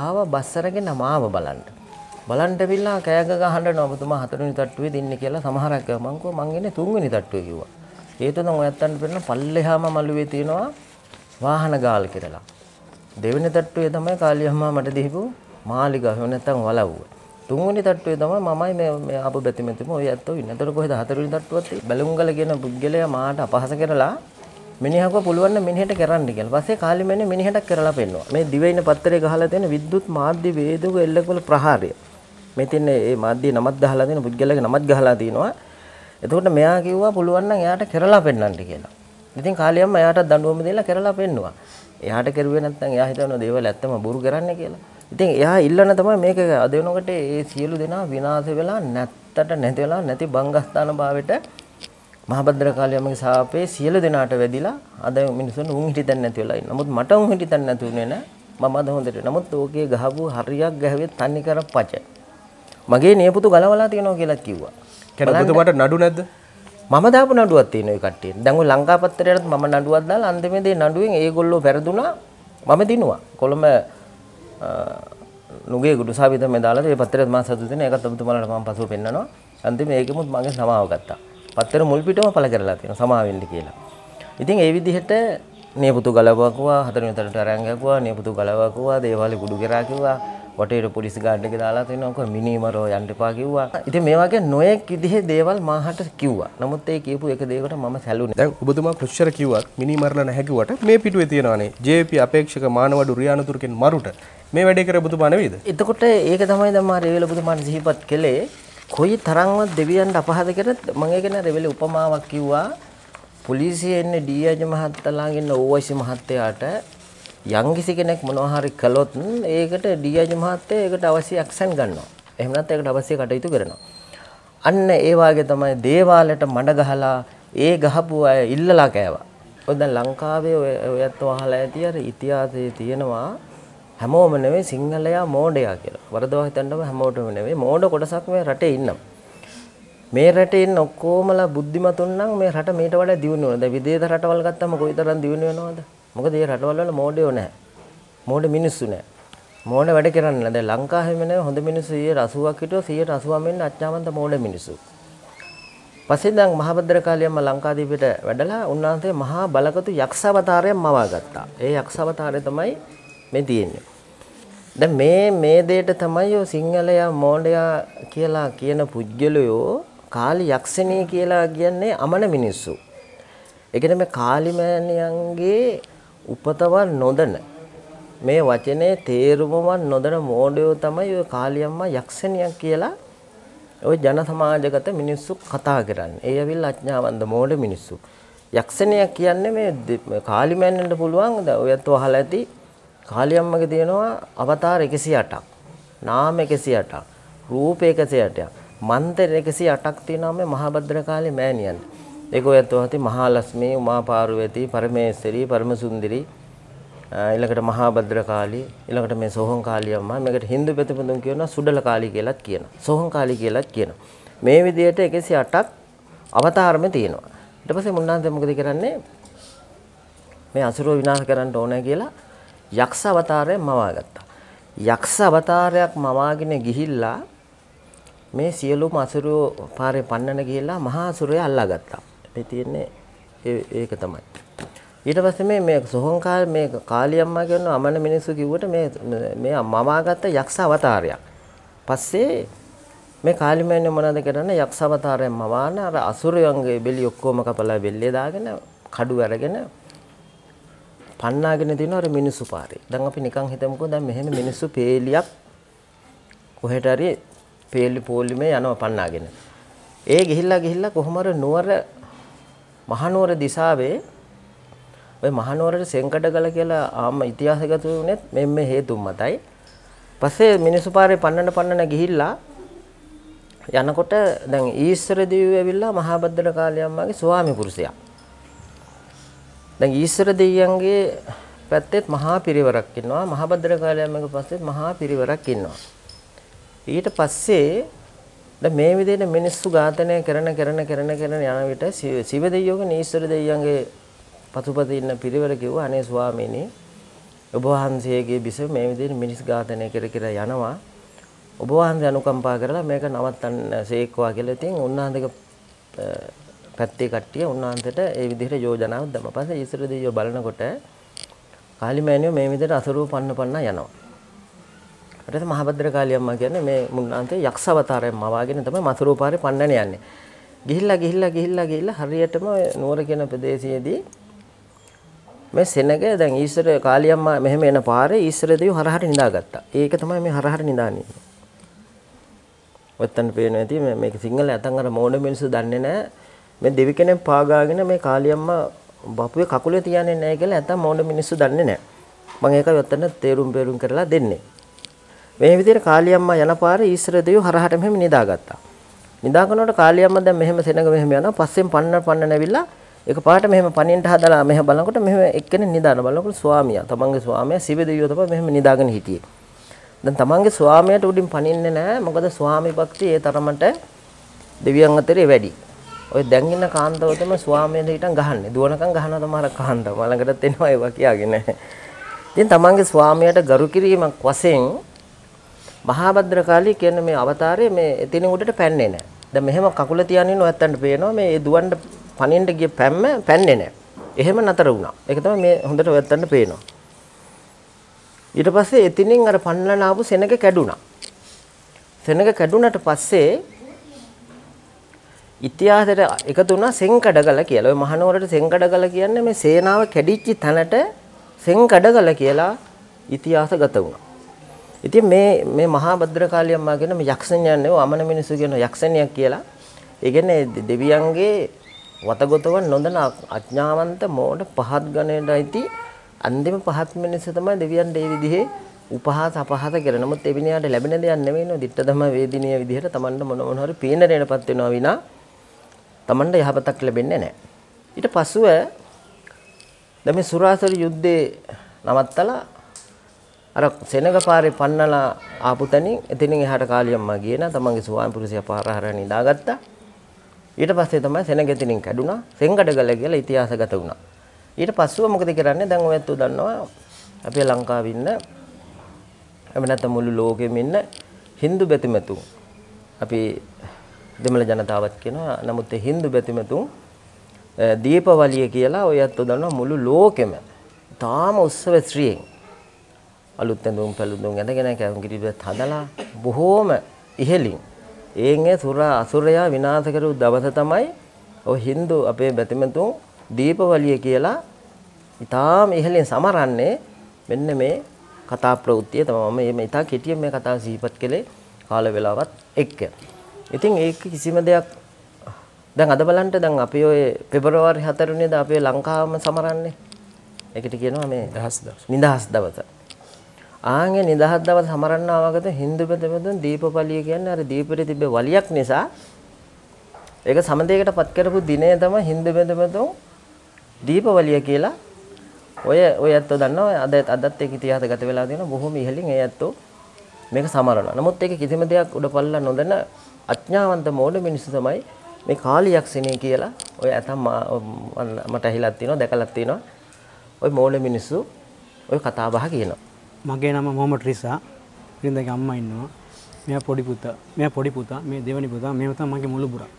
ආව බස් අරගෙන මාව බලන්න. බලන්න ඇවිල්ලා කෑග ගහන්න ඔබතුමා 4 වෙනි තට්ටුවේ දින්නේ කියලා සමහරක් කිව්වා. මං කිව්වා මං ඉන්නේ 3 වෙනි තට්ටුවේ කිව්වා. හේතුව නම් ඔයත්තන්ට පෙන්නන පල්ලෙහාම මළුවේ තියෙනවා වාහන ගාල් කියලා. දෙවෙනි තට්ටුවේ තමයි කාලියම්මා මට දීපු මාලිගාව නැත්තම් වලව්ව. 3 වෙනි තට්ටුවේ තමයි මමයි මේ ආපු බැතිමතුම ඔය ඇත්තෝ ඉන්නේ. එතකොට කොහෙද 4 වෙනි තට්ටුවත් බැලුම්ගල කියන පුද්ගලයා මාට අපහාස කරලා මිනිහව පුළුවන් නම් මිනිහට කරන්න කියලා. පස්සේ කාලිමෑණිය මිනිහට කරලා පෙන්නවා. මේ දිවයින පත්තරේ ගහලා තියෙන විද්‍යුත් මාධ්‍ය වේදක එල්ලකවල ප්‍රහාරය. මේ තින්නේ මේ මාධ්‍ය නමක් ගහලා තියෙන පුද්ගලයාගේ නමක් ගහලා තිනවා. එතකොට මෙයා කිව්වා පුළුවන් නම් එයාට කරලා පෙන්නන්න කියලා. ඉතින් කාලියම්ම එයාට දඬුවම දීලා කරලා පෙන්නවා. එයාට කරුවේ නැත්නම් එයා හිතනවා දේවල් ඇත්තම බොරු කරන්නේ කියලා. ඉතින් එයා ඉල්ලන තමයි මේක අද වෙනකොට මේ සියලු දෙනා විනාශ වෙලා නැත්තට නැති වෙලා නැති බංගස්ථාන භාවයට මහබද්දර කාලියම්මගේ සාපේ සියලු දෙනාට වැදිලා අද මිනිස්සුන් උන් හිටින්න නැති වෙලා ඉන්න. නමුත් මට උන් හිටින්න නැති උනේ නෑ. මම අද හොඳට. නමුත් ඕකේ ගහපු හරියක් ගැහුවේ තන්නේ කර පච. මගේ නියපොතු ගලවලා තියෙනවා කියලා කිව්වා. කියන්නේ ඔබතුමාට නඩු නැද්ද? මම දාපු නඩුවක් තියෙනවා ඒ කට්ටියට. දැන් ඔය ලංකා පත්තරයටත් මම නඩුවක් දාලා අන්තිමේදී නඩුවෙන් ඒගොල්ලෝ පෙරදුනා. මම දිනුවා. කොළඹ නුගේ ගුඩුසාවිත මේ දාලා ඒ පත්තරෙත් මම සතුටු වෙන. ඒකත් ඔබතුමාලට මම පසුව පෙන්නනවා. අන්තිමේ ඒකෙමුත් මගෙන් සමාව ගත්තා. පත්තර මුල් පිටම පළ කරලා තියෙනවා සමාව වෙන්න කියලා. ඉතින් ඒ විදිහට නියපොතු ගලවකුවා, හතරවෙනි තරට අරන් ගියා, නියපොතු ගලවකුවා, දේවාලේ කුඩු කරා කිව්වා. වටේට පොලිස් ගාඩ් එක දාලා තිනවා කො මිනිමරෝ යන්න එපා කිව්වා. ඉතින් මේ වගේ නොයෙක් විදිහේ දේවල් මාහට කිව්වා. නමුත් ඒ කියපු එක දෙයකට මම සැලුනේ. දැන් ඔබතුමා කොච්චර කිව්වත් මිනිමරලා නැහැ කිව්වට මේ පිටුවේ තියෙනවානේ JP අපේක්ෂක මානවඩු රියානතුරුකින් මරුට මේ වැඩේ කර ඔබතුමා නෙවෙයිද? එතකොට ඒක තමයි දැන් මා රෙවෙල ඔබතුමාට සිහිපත් කළේ. කොයි තරම්වත් දෙවියන්ට අපහාද කරත් මම ඒක නෑ රෙවෙල උපමාවක් කිව්වා. පොලිසියේ ඉන්නේ DIG මහත්තයාලාගේ ඉන්න OIC මහත්තයාට යම්කිසි කෙනෙක් මොනවා හරි කළොත් ඒකට DIG මහත්තයා ඒකට අවශ්‍ය ඇක්ෂන් ගන්නවා. එහෙම නැත්නම් ඒකට අවශ්‍ය කටයුතු කරනවා. අන්න ඒ වාගේ තමයි දේවාලයට මඩ ගහලා ඒ ගහපු අය ඉල්ලලා කෑවා. ඔය දැන් ලංකාවේ ඔයත් අහලා ඇති අර ඉතිහාසයේ තියෙනවා හැමෝම නෙවෙයි සිංහලයා මෝඩයා කියලා. වරදවා හිතන්නම හැමෝටම නෙවෙයි මෝඩ කොටසක් මේ රටේ ඉන්නවා. මේ රටේ ඉන්න ඔක්කොමලා බුද්ධිමතුන් නම් මේ රට මීට වඩා දියුණු වෙනවා. දැන් විදේශ රටවල් ගත්තම කොයිතරම් දියුණු වෙනවද? මොකද මේ රටවල් වල මෝඩයෝ නැහැ. මෝඩ මිනිස්සු නැහැ. මෝඩ වැඩ කරන්නේ නැහැ. දැන් ලංකාවෙම නේ හොඳ මිනිස්සු 80ක් හිටියෝ 180ම ඉන්න අච්චාමන්ත මෝඩ මිනිස්සු. පස්සේ දැන් මහබද්දර කාලියම්ම ලංකාදීපයට වැඩලා උන්වහන්සේ මහා බලකතු යක්ෂ අවතාරයක් මවා ගත්තා. ඒ යක්ෂ අවතාරය තමයි මේ තියෙන්නේ. දැන් මේ දෙයට තමයි ඔය සිංහලයා මෝඩයා කියලා කියන පුජ්‍යලයෝ කාලි යක්ෂණී කියලා කියන්නේ අමන මිනිස්සු. ඒ කියන්නේ මේ කාලිමෑණියන්ගේ උපතවත් නොදන මේ වචනේ තේරුමවත් නොදන මෝඩයෝ තමයි ඔය කාලියම්මා යක්ෂණියක් කියලා ඔය ජන සමාජගත මිනිස්සු කතා කරන්නේ. ඒ ඇවිල්ලා අඥාවන්ත මෝඩ මිනිස්සු. යක්ෂණියක් කියන්නේ මේ කාලිමෑණියන්ට පුළුවන් ඔයත් අහලා ඇති කාලියම්මගේ තියෙනවා අවතාර 108ක්. නාම 108ක්. රූප 108ක්. මන්ත්‍ර 108ක් තියෙනවා මේ මහබද්දර කාලේ මෑණියන්. ඒක ඔයත් වහති මහා ලක්ෂ්මී, උමා පාර්වතී, පරමේශ්වරී, පරමසුන්දරී, ඊළඟට මහා භද්‍ර කාලී, ඊළඟට මේ සෝහන් කාලියම්මා, මේකට හින්දු ප්‍රතිපදුන් කියනවා සුඩල කාලී කියලාත් කියනවා. සෝහන් කාලී කියලාත් කියනවා. මේ විදිහට 108ක් අවතාරමේ තියෙනවා. ඊට පස්සේ මුන්නාන්සේ මොකද කරන්නේ? මේ අසුරව විනාශ කරන්න ඕනේ කියලා යක්ෂ අවතාරයක් මවා ගත්තා. යක්ෂ අවතාරයක් මවාගෙන ගිහිල්ලා මේ සියලුම අසුරෝ පාරේ පන්නන ගිහිල්ලා මහා අසුරය අල්ලා ගත්තා. මේ තියෙන්නේ ඒක තමයි. ඊට පස්සේ මේ සෝහන් මේ කාලියම්මා කියන අමන මිනිස්සු කිව්වට මේ මවාගත්ත යක්ෂ අවතාරයක්. පස්සේ මේ කාලිමෑණිය මොනවද කරන්නේ? යක්ෂ අවතාරයෙන් මවාන අර අසුරයන්ගේ බෙලි ඔක්කොම කපලා බෙල්ලේ දාගෙන කඩු අරගෙන පන්නාගෙන දිනන අර මිනිස්සු පාරේ. දැන් අපි නිකන් හිතමුකෝ දැන් මෙහෙම මිනිස්සු පේලියක් කොහෙට හරි පේලි පොලිමේ යනවා පන්නාගෙන. ඒ ගිහිල්ලා කොහොමර නුවර මහනුවර දිසාවේ ඔය මහනුවරට සෙන්කඩගල කියලා ආම ඉතිහාසගත වුණෙත් මේ හේතුන් මතයි. පස්සේ මිනිස්සු පාරේ පන්නන ගිහිල්ලා යනකොට දැන් ඊශ්වර දෙවියෝ ඇවිල්ලා මහබද්දර කාලියම්මාගේ ස්වාමි පුරුෂයා. දැන් ඊශ්වර දෙවියන්ගේ පැත්තෙත් මහා පිරිවරක් ඉන්නවා. මහබද්දර කාලියම්මාගේ පස්සෙත් මහා පිරිවරක් ඉන්නවා. ඊට පස්සේ දැන් මේ විදිහට මිනිස්සු ඝාතනය කරන යන විට සිව දෙවියෝගේ ඊශ්වර දෙවියන්ගේ පසුපස ඉන්න පිරිවර කිව්වා අනේ ස්වාමීනි ඔබ වහන්සේගේ බිස මේ විදිහට මිනිස් ඝාතනය කර යනවා. ඔබ වහන්සේ අනුකම්පා කරලා මේක නවත්තන්න සේක්වා කියලා. ඉතින් උන්වහන්සේගේ පැත්තේ කට්ටිය උන්වහන්සේට ඒ විදිහට යෝජනාවක් දැම්මා. පස්සේ ඊශ්වර දෙවියෝ බලනකොට කාලිමෑණියෝ මේ විදිහට අසරුව පන්න යනවා. ඊට පස්සේ මහබද්දර කාලියම්මා කියන්නේ මේ මුන්නාන්තේ යක්ෂ අවතාරයෙන් මවාගෙන තමයි මසරුව පාරේ පන්නන යන්නේ. ගිහිල්ලා හරියටම නුවර කියන ප්‍රදේශයේදී මේ සෙනග දැන් ඊශ්වර කාලියම්මා මෙහෙම එන පාරේ ඊශ්වර දෙවියෝ හරහට නිදාගත්තා. ඒක තමයි මේ හරහට නිදාන්නේ. ඔත්තන් පේනවා ඇති මේක සිංහල නැතන් අර මෝඩ මිනිස්සු දන්නේ නැහැ. මේ දෙවි කෙනෙක් පාගාගෙන මේ කාලියම්මා බපුවේ කකුලේ තියන්නේ නැහැ කියලා නැතන් මෝඩ මිනිස්සු දන්නේ නැහැ. මම ඒකයි ඔත්තන තේරුම් කරලා දෙන්නේ. මේ විදිහට කාලියම්මා යන පාරේ ඊශ්වර දෙවියෝ හරහට මෙහෙම නිදාගත්තා. නිදාගන්නකොට කාලියම්ම දැන් මෙහෙම සෙනඟ මෙහෙම යනවා. පස්සෙන් පන්න නැවිලා එක පාට මෙහෙම පනින්න හදලා මෙහෙම බලනකොට මෙහෙම එක්කෙනෙක් නිදාන බලනකොට ස්වාමියා තමන්ගේ ස්වාමියා සිව දෙවියෝ තමයි මෙහෙම නිදාගෙන හිටියේ. දැන් තමන්ගේ ස්වාමියාට උඩින් පනින්නේ නැහැ. මොකද ස්වාමි භක්තිය ඒ තරමට දෙවියන් අතරේ වැඩි. ඔය දැන් ඉන්න කාන්තාව තමයි ස්වාමියාට හිටන් ගහන්නේ. දුවනකම් ගහනවා තමයි කාන්තාව. මලඟටත් එනවා ඒවා කියාගෙන. ඉතින් තමන්ගේ ස්වාමියාට ගරු කිරීමක් වශයෙන් මහා භද්‍රකාලී කියන මේ අවතාරයේ මේ එතනින් උඩට පැන්නේ නැහැ. දැන් මෙහෙම කකුල තියන් ඉන්න ඔයත්තන්ට පේනවා මේ දුවන්න පනින්න ගිය පැම්ම පැන්නේ නැහැ. එහෙම නතර වුණා. ඒක තමයි මේ හොඳට ඔයත්තන්ට පේනවා. ඊට පස්සේ එතනින් අර පන්නන ආපු සෙනඟ කැඩුනා. සෙනඟ කැඩුනට පස්සේ ඉතිහාසයට එකතු වුණා සෙන්කඩගල කියලා. ඔය මහනුවරට සෙන්කඩගල කියන්නේ මේ සේනාව කැඩිච්ච තැනට සෙන්කඩගල කියලා ඉතිහාසගත වුණා. ඉතින් මේ මහා භද්‍රකාලියම්මා කියන මේ යක්ෂණියන් නේ අමන මිනිස්සු කියන යක්ෂණියක් කියලා. ඒ කියන්නේ දෙවියන්ගේ වතගොතවන් නොදන අඥාවන්ත මෝඩ පහත් ගණයට ඇති අන්තිම පහත් මිනිස්සු තමයි දෙවියන් මේ විදිහේ උපහාස අපහාස කරන. නමුත් ඒ විනයාට ලැබෙන දෙයක් නෙවෙයි නෝ. ditta ධම වේදිනිය විදිහට Tamanට මොන හරි පීනරේටපත් වෙනවා විනා Tamanට යහපතක් ලැබෙන්නේ නැහැ. ඊට පස්සුව දැන් මේ සුරාසර යුද්ධේ නවත්තලා අර සෙනඟ පාරේ පන්නලා ආපු තැනින් එතනින් එහාට කාලියම්මා ගියේ නා තමන්ගේ ස්වාමි පුරුෂයා පාර හරහා නිදාගත්තා. ඊට පස්සේ තමයි සෙනඟ එතනින් කැඩුනා. සෙන්කඩගල කියලා ඉතිහාසගත වුණා. ඊට පස්සුව මොකද කරන්නේ? දැන් ඔයත් දන්නවා අපේ ලංකාවේ ඉන්න එහෙම නැත්නම් මුළු ලෝකෙම ඉන්න Hindu බැතිමතුන් අපි දෙමළ ජනතාවත් කියනවා. නමුත් ඒ Hindu බැතිමතුන් දීපවලිය කියලා ඔයත් දන්නවා මුළු ලෝකෙම තාම උත්සව ශ්‍රීයෙන් අලුත් ඇඳුම් පැළඳුම් ඇඳගෙන කැවුම්කිරිබත් හදලා බොහෝම ඉහෙලින් ඒන්ගේ අසුරයා විනාශ කරු දවස තමයි ඔය Hindu අපේ බැතිමතුන් දීපවලිය කියලා ඊටාම ඉහෙලින් සමරන්නේ. මෙන්න මේ කතා ප්‍රවෘත්තිය තමයි මම ඉතා කෙටියෙන් මේ කතාව සිහිපත් කළේ කාල වේලාවත් එක්ක. ඉතින් ඒක කිසිම දෙයක් දැන් අද බලන්න දැන් අපි ඔය පෙබරවාරි 4 වෙනිදා අපේ ලංකාවම සමරන්නේ. ඒකට කියනවා මේ නිදහස් දවස. ආන්ගේ නිදහස් දවස සමරන්නා වගේද Hindu බෙදෙමුදුන් දීපවලිය කියන්නේ අර දීපෙට තිබ්බ වලියක් නිසා ඒක සමදේකටපත් කරපු දිනය තමයි Hindu බෙදෙමුදුන් දීපවලිය කියලා. ඔය ඇත්තෝ දන්නවා අදත් ඒක ඉතිහාසගත වෙලා තියෙනවා. බොහොම ඉහළින් ඒ ඇත්තෝ මේක සමරනවා. නමුත් ඒක කිසිම දෙයක් උඩපල්ලා නොදැන අඥාවන්ත මෝඩ මිනිස්සු තමයි මේ කාලියක්ෂණී කියලා ඔය ඇතම් මට ඇහිලා තියෙනවා දැකලා තියෙනවා. ඔය මෝඩ මිනිස්සු ඔය කතා බහ කියනවා. මගේ නම මොහමඩ් රිසා. ඉරින්දගේ අම්මා ඉන්නවා. මෙයා පොඩි පුතා මේ දෙවෙනි පුතා මේ තමයි මගේ මුළු පුරා.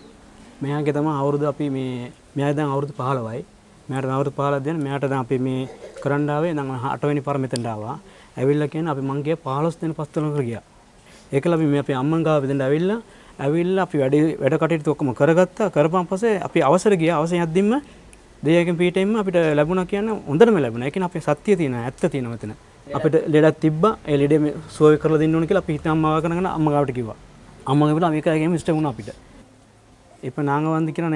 මෙයාගේ තමයි අවුරුදු අපි මෙයා දැන් අවුරුදු 15යි. මෙයාට අවුරුදු 15ක් දැන් මෙයාට දැන් අපි මේ කරන්න ආවේ නම් 8 වෙනි පාර මෙතනට ආවා. ඇවිල්ලා කියන්නේ අපි මං ගියා 15 දින පස්තලකට ගියා. ඒකල අපි මේ අපේ අම්මන් ගාව වෙදෙන්ට ඇවිල්ලා අපි වැඩ කටයුතු ඔක්කොම කරගත්තා. කරපන් පස්සේ අපි අවසර ගියා. අවසන් යද්දින්ම දෙයකින් පීටෙන්න අපිට ලැබුණා කියන්නේ හොඳටම ලැබුණා. ඒ කියන්නේ අපේ සත්‍ය තියෙනවා, ඇත්ත තියෙනවා මෙතන. අපිට ලෙඩක් තිබ්බා. ඒ ලෙඩේ මේ සුව කරලා දෙන්න ඕන කියලා අපි හිතා අම්මා කරගෙන අම්මා ගාවට කිව්වා. අම්මා ගිහලා මේක ගේම ඉෂ්ට වුණා අපිට. இப்போ நாங்கள் வந்துக்கிறோம்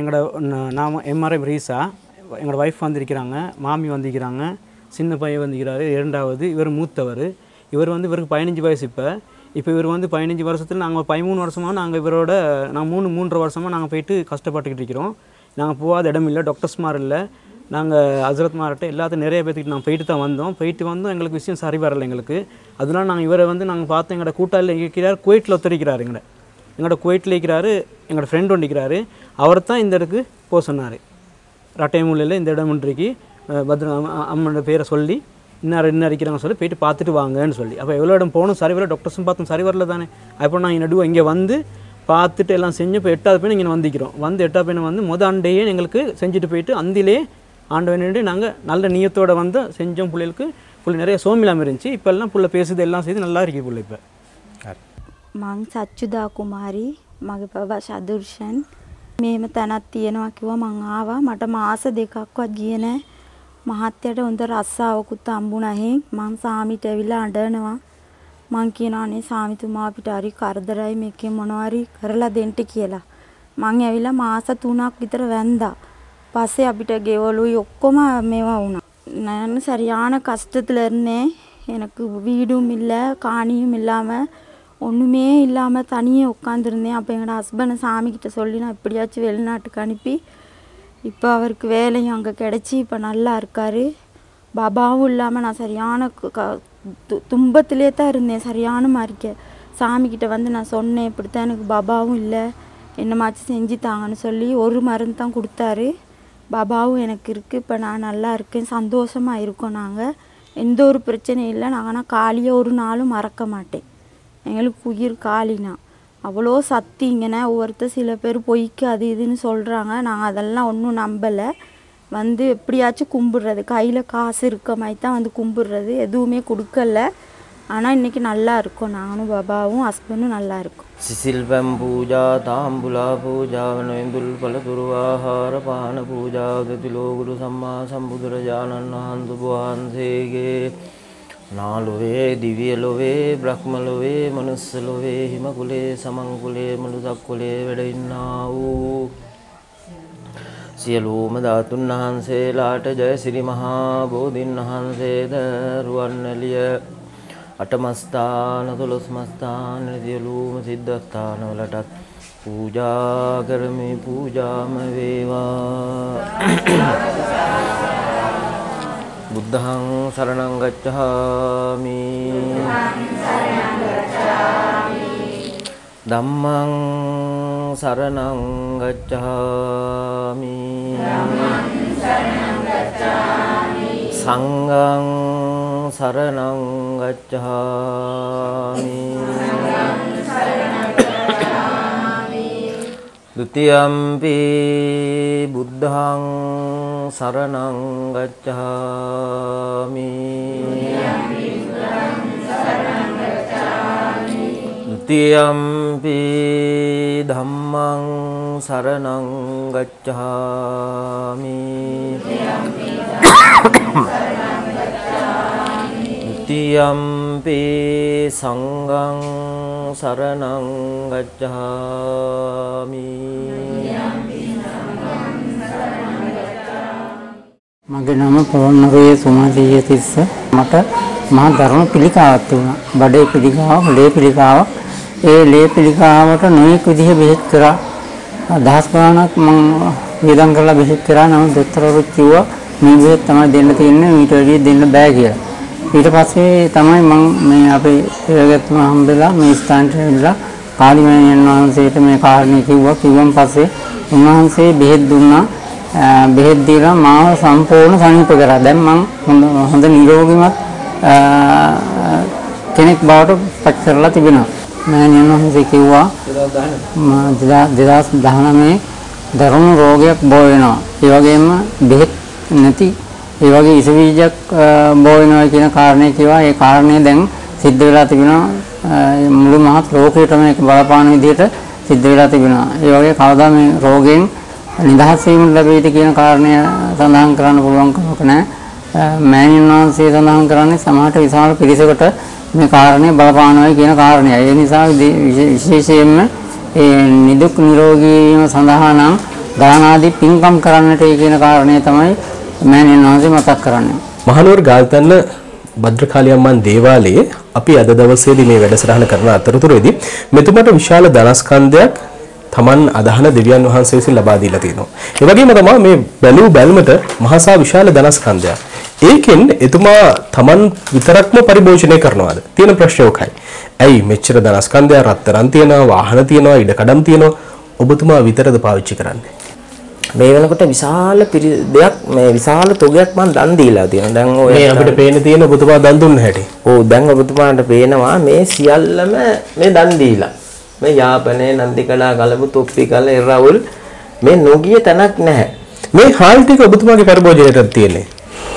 நாம் எம்ஆர்எம் ரீசா எங்களோட ஒய்ஃப் வந்திருக்கிறாங்க, மாமி வந்திருக்கிறாங்க, சின்ன பையன் வந்திருக்கிறாரு, இரண்டாவது இவர் மூத்தவர். இவர் வந்து இவருக்கு 15 வயசு. இப்போ இவர் வந்து 15 வருஷத்தில் நாங்கள் 13 வருஷமாக நாங்கள் இவரோட மூன்றரை வருஷமாக நாங்கள் போயிட்டு கஷ்டப்பட்டுக்கிட்டு இருக்கிறோம். நாங்கள் போகாத இடம் இல்லை, டாக்டர்ஸ்மார் இல்லை, நாங்கள் ஹசரத்மார்கிட்ட எல்லாத்தையும் நிறைய பேர்த்துக்கிட்டு நாங்கள் போயிட்டு தான் வந்தோம். போயிட்டு வந்தோம், எங்களுக்கு விஷயம் சரி வரலை எங்களுக்கு. அதனால நாங்கள் இவரை வந்து நாங்கள் பார்த்தோம். எங்களோட கூட்டாளில் இருக்கிறார், குவைட்டில் ஒத்துழைக்கிறார். எங்களோட குவைட்டில் இருக்கிறாரு, எங்களோட ஃப்ரெண்ட் ஒன்று இருக்கிறாரு. அவர் தான் இந்த இடத்துக்கு போக சொன்னார். ரட்டையமூலையில் இந்த இடம் ஒன்றைக்கு பத்ர அம்மனோட பேரை சொல்லி இன்னும் இருக்கிறாங்க சொல்லி போயிட்டு பார்த்துட்டு வாங்கன்னு சொல்லி. அப்போ எவ்வளோ இடம் போகணும், சரி வரல, டாக்டர்ஸும் பார்த்தோம் சரி வரல தானே. அப்போ நாங்கள் நடுவோம் இங்கே வந்து பார்த்துட்டு எல்லாம் செஞ்சு இப்போ 8வது பையனை இங்கே வந்திக்கிறோம். வந்து 8வது பையனை வந்து ஆண்டையே எங்களுக்கு செஞ்சுட்டு போயிட்டு அந்திலே ஆண்டவனே நாங்கள் நல்ல நியத்தோடு வந்து செஞ்சோம். பிள்ளைகளுக்கு புள்ள நிறைய சோமிலாமல் இருந்துச்சு. இப்போ எல்லாம் புள்ள பேசுது எல்லாம் செய்து நல்லா இருக்கு புள்ள. இப்போ මං සච්චුදා කුමාරී, මගේ බබා ශදුර්ෂන්. මේම තැනක් තියෙනවා කිව්වා. මං ආවා. මට මාස 2ක්වත් ගියේ නැහැ. මහත්තයට හොඳ රස්සාවකුත් හම්බුණා. මං සාමිට ඇවිල්ලා අඬනවා. මං කියනවා නේ සාමිතුමා අපිට හරි කරදරයි, මේකේ මොනවා හරි කරලා දෙන්න කියලා. මං ඇවිල්ලා මාස 3ක් විතර වැන්දා. පස්සේ අපිට ගෙවලුයි ඔක්කොම මේවා වුණා. நான் சரியான கஷ்டத்தில் இருந்தேன். எனக்கு வீடும் இல்லை, காணியும் இல்லாமல் ஒன்றுமே இல்லாமல் தனியே உட்காந்துருந்தேன். அப்போ எங்களோட ஹஸ்பண்டை சாமிக்கிட்ட சொல்லி நான் எப்படியாச்சும் வெளிநாட்டுக்கு அனுப்பி இப்போ அவருக்கு வேலையும் அங்கே கிடச்சி இப்போ நல்லா இருக்கார். பாபாவும் இல்லாமல் நான் சரியான துன்பத்திலே தான் இருந்தேன். சரியான மாதிரிக்க சாமிக்கிட்ட வந்து நான் சொன்னேன், இப்படித்தான் எனக்கு பாபாவும் இல்லை, என்னமாச்சும் செஞ்சு தாங்கன்னு சொல்லி ஒரு மருந்து தான் கொடுத்தாரு. பாபாவும் எனக்கு இருக்குது. இப்போ நான் நல்லா இருக்கேன், சந்தோஷமாக இருக்கோம். நாங்கள் எந்த ஒரு பிரச்சனையும் இல்லை. நாங்கள் காளியை ஒரு நாளும் மறக்க மாட்டேன். எங்களுக்கு உயிர் காளினா அவ்வளோ சக்திங்கண்ணே. ஒவ்வொருத்தர் சில பேர் பொய்க்கு அது இதுன்னு சொல்கிறாங்க. நாங்கள் அதெல்லாம் ஒன்றும் நம்பலை. வந்து எப்படியாச்சும் கும்பிட்றது, கையில் காசு இருக்க மாதிரி தான் வந்து கும்பிட்றது, எதுவுமே கொடுக்கல. ஆனால் இன்றைக்கி நல்லா இருக்கோம். நானும் பாபாவும் ஹஸ்பண்டும் நல்லா இருக்கோம். සිසිල්පැම් පූජා තාම්බුලා පූජා වනොයිඳුල් පළතුරු ආහාර පාන පූජා දෙතිලෝගුරු සම්මා සම්බුදුරජාණන් වහන්සේ නාලොවේ දිව්‍ය ලොවේ බ්‍රහ්ම ලොවේ මනුස්ස ලොවේ හිම කුලේ සමන් කුලේ මනුසක් කුලේ වැඩ ඉන්නා වූ සියලුම ධාතුන් වහන්සේලාට ජය සිරි මහා බෝධින් වහන්සේද රුවන්වැලිය අටමස්ථාන දොළොස්මස්ථාන සියලුම සිද්ධස්ථානවලටත් පූජා කරමි. පූජාම වේවා. බුද්ධං සරණං ගච්ඡාමි. ධම්මං සරණං ගච්ඡාමි. සංඝං සරණං ගච්ඡාමි. ဒုတိယံ පි බුද්ධං සරණං ගච්ඡාමි. ဒုတိယံ පි ධම්මං සරණං ගච්ඡාමි. ဒုတိယံ පි සංඝං සරණං ගච්ඡාමි. මගේ නම පොළොන්නරුවේ සුමදීය තිස්ස. මට මහා ධර්ම පිළිකාවක් තිබුණා. බඩේ පිළිකාවක්, ලේ පිළිකාවක්. ඒ ලේ පිළිකාවට නොයෙක් විදිහ බෙහෙත් කරා. දහස් ගණනක් මම වියදම් කරලා බෙහෙත් කරා. නමුත් දොස්තරවරු කිව්වා මේ බෙහෙත් තමයි දෙන්න තියෙන්නේ, ඊට වැඩිය දෙන්න බෑ කියලා. ඊට පස්සේ තමයි මම මේ අපේ ඒගත්තුම හම්බෙලා මේ ස්ථානට ඇවිල්ලා කාලිමෑණියන් වහන්සේට මේ කාරණේ කිව්වා. කිව්වන් පස්සේ උන්වහන්සේ බෙහෙත් දුන්නා. බෙහෙත් දීලා මාව සම්පූර්ණ සනීප කරා. දැන් මම හොඳ නිරෝගීමත් කෙනෙක් බවට පත් කරලා තිබෙනවා. මෑණියන් වහන්සේ කිව්වා 2019 දරුණු රෝගයක් බෝ වෙනවා. ඒ වගේම බෙහෙත් නැති ඒ වගේ ඉස බීජයක් බෝ වෙනවා කියන කාරණේ කිව්වා. ඒ කාරණේ දැන් සිද්ධ වෙලා තිබෙනවා. මුළු මහත් ලෝකයටම මේක බලපාන විදිහට සිද්ධ වෙලා තිබෙනවා. ඒ වගේ කවදා මේ රෝගයෙන් නිදහස් වීම ලැබෙයිද කියන කාරණය සඳහන් කරන්න පුළුවන් කමක් නැහැ. මෑණියන් වහන්සේ සඳහන් කරන්නේ සමාජයට විශාල පිරිසකට මේ කාරණේ බලපානවායි කියන කාරණය. ඒ නිසා විශේෂයෙන්ම ඒ නිදුක් නිරෝගී වීම සඳහා නම් දාන ආදී පින්කම් කරන්නට කියන කාරණය තමයි මෑණියන් වහන්සේ මතක් කරන්නේ. මහනුවර ගාල්තන්න භද්‍රකාලියම්මන් දේවාලයේ අපි අද දවසේදී මේ වැඩසටහන කරන අතරතුරේදී මෙතුමට විශාල ධනස්කන්ධයක් තමන් අදහන දෙවියන් වහන්සේ විසින් ලබා දීලා තියෙනවා. ඒ වගේම තමයි මේ බැලූ බැල්මට මහසා විශාල ධනස්කන්ධයක්. ඒකෙන් එතුමා තමන් විතරක්ම පරිභෝජනය කරනවාද? තියෙන ප්‍රශ්න ඔකයි. ඇයි මෙච්චර ධනස්කන්ධය රත්තරන් තියනවා, වාහන තියනවා, ඉඩකඩම් තියනවා, ඔබතුමා විතරද පාවිච්චි කරන්නේ? මේ වෙනකොට විශාල දෙයක් මේ විශාල තොගයක් මම දන් දීලා තියෙනවා. දැන් ඔය මේ අපිට පේන තියෙන ඔබතුමා දන් දුන්න හැටි. ඔව් දැන් ඔබතුමාට පේනවා මේ සියල්ලම මේ දන් දීලා. මේ යාපනේ නන්දිකලා ගලපු තොප්පි කල එරවුල් මේ නොගිය තැනක් නැහැ. මේ හාල් ටික ඔබතුමාගේ පරිභෝජනයටත් තියෙන්නේ.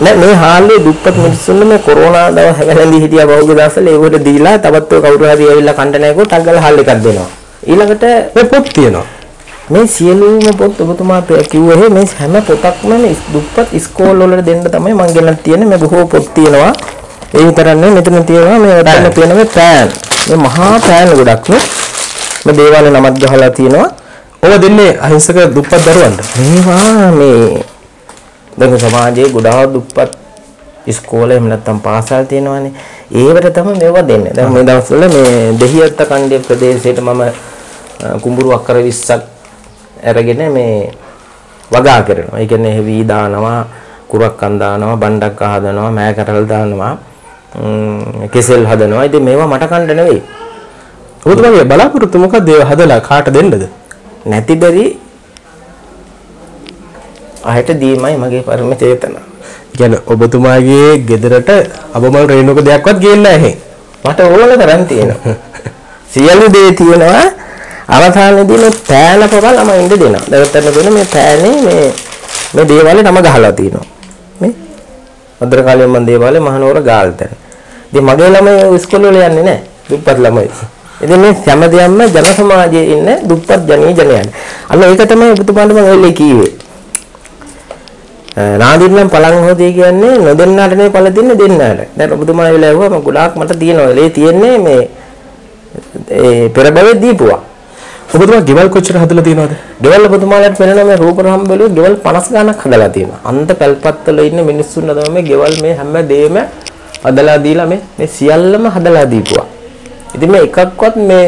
නෑ මේ හාල්ලේ දුප්පත් මිනිස්සුන්ට මේ කොරෝනා දවස් හැලඳි හිටියා බෞද්ධ දවස්වල ඒකට දීලා තවත් ඔය කවුරු හරි ඇවිල්ලා කන්ට නැගුවොත් අග්ගල හාල් එකක් දෙනවා. ඊළඟට මේ පොත් තියෙනවා. මේ සියලුම පොත් ඔබතුමා කිව්වේ මේ හැම පොතක්ම මේ දුප්පත් ඉස්කෝල වල දෙන්න තමයි මං ගෙනත් තියෙන්නේ. මේ බොහෝ පොත් තියෙනවා. ඒ විතරක් නෙවෙයි මෙතන තියෙනවා මේ වටේම තියෙන මේ පෑන්. මේ මහා පෑන් ගොඩක් නේ. මේ දේවාලේ නමක් ගහලා තියෙනවා. ඔබ දෙන්නේ අහිංසක දුප්පත් දරුවන්ට. මේවා මේ දැන් සමාජයේ ගොඩාක් දුප්පත් ඉස්කෝලේ එහෙම නැත්නම් පාසල් තියෙනවානේ. ඒවට තමයි මේවා දෙන්නේ. දැන් මේ දවස්වල මේ දෙහියත්ත කණ්ඩිය ප්‍රදේශයට මම කුඹුරු අක්කර 20ක් අරගෙන මේ වගා කරනවා. ඒ කියන්නේ වී දානවා, කුරක්කන් දානවා, බණ්ඩක් හදනවා, මෑ කටල් දානවා, කෙසෙල් හදනවා. ඉතින් මේවා මට කන්න නෙවෙයි. ඔබතුමාගේ බලාපොරොත්තු මොකක්ද ඒව හදලා කාට දෙන්නද? නැති බැරි අහයට දීමයි මගේ පරම චේතනාව. කියන්නේ ඔබතුමාගේ ගෙදරට අබමල් රේණුක දෙයක්වත් ගේන්න නැහැ. මට ඕන තරම් තියෙනවා. සියලු දේ තියෙනවා. අවසානයේදී මේ පෑන පොරල් අම ඉන්න දෙනවා. දැන් වෙන මේ පෑනේ මේ දේවාලේ නම ගහලා තියෙනවා. මේ අද්දරකාලිය මන් දේවාලේ මහනුවර ගාල්තර. ඉතින් මගේ ළමයි ඉස්කෝලේ වල යන්නේ නැහැ. දුප්පත් ළමයි. ඉතින් මේ හැම දෙයක්ම ජන සමාජයේ ඉන්න දුප්පත් ජනයන්. අන්න ඒක තමයි ඔබතුමාට මම ඔයලා කිව්වේ. නාදින්නම් පලං හොදේ කියන්නේ නොදෙන්නාට නේ පළ දෙන්නේ දෙන්නාට. දැන් ඔබතුමා වෙලා ඇහුවා මම ගොඩාක් මට තියෙනවා. ඒ තියෙන්නේ මේ ඒ පෙරබවේ දීපුවා. ඔබතුමා ගෙවල් කොච්චර හදලා තියෙනවද? ගෙවල් ඔබතුමාලට පෙනෙන මේ රූප රහම් බැලුවොත් ගෙවල් 50 ගණක් හදලා තියෙනවා. අන්ත පැල්පත්වල ඉන්න මිනිස්සුන් තමයි මේ ගෙවල් මේ හැම දෙයක්ම හදලා දීලා මේ සියල්ලම හදලා දීපුවා. ඉතින් මේ එකක්වත් මේ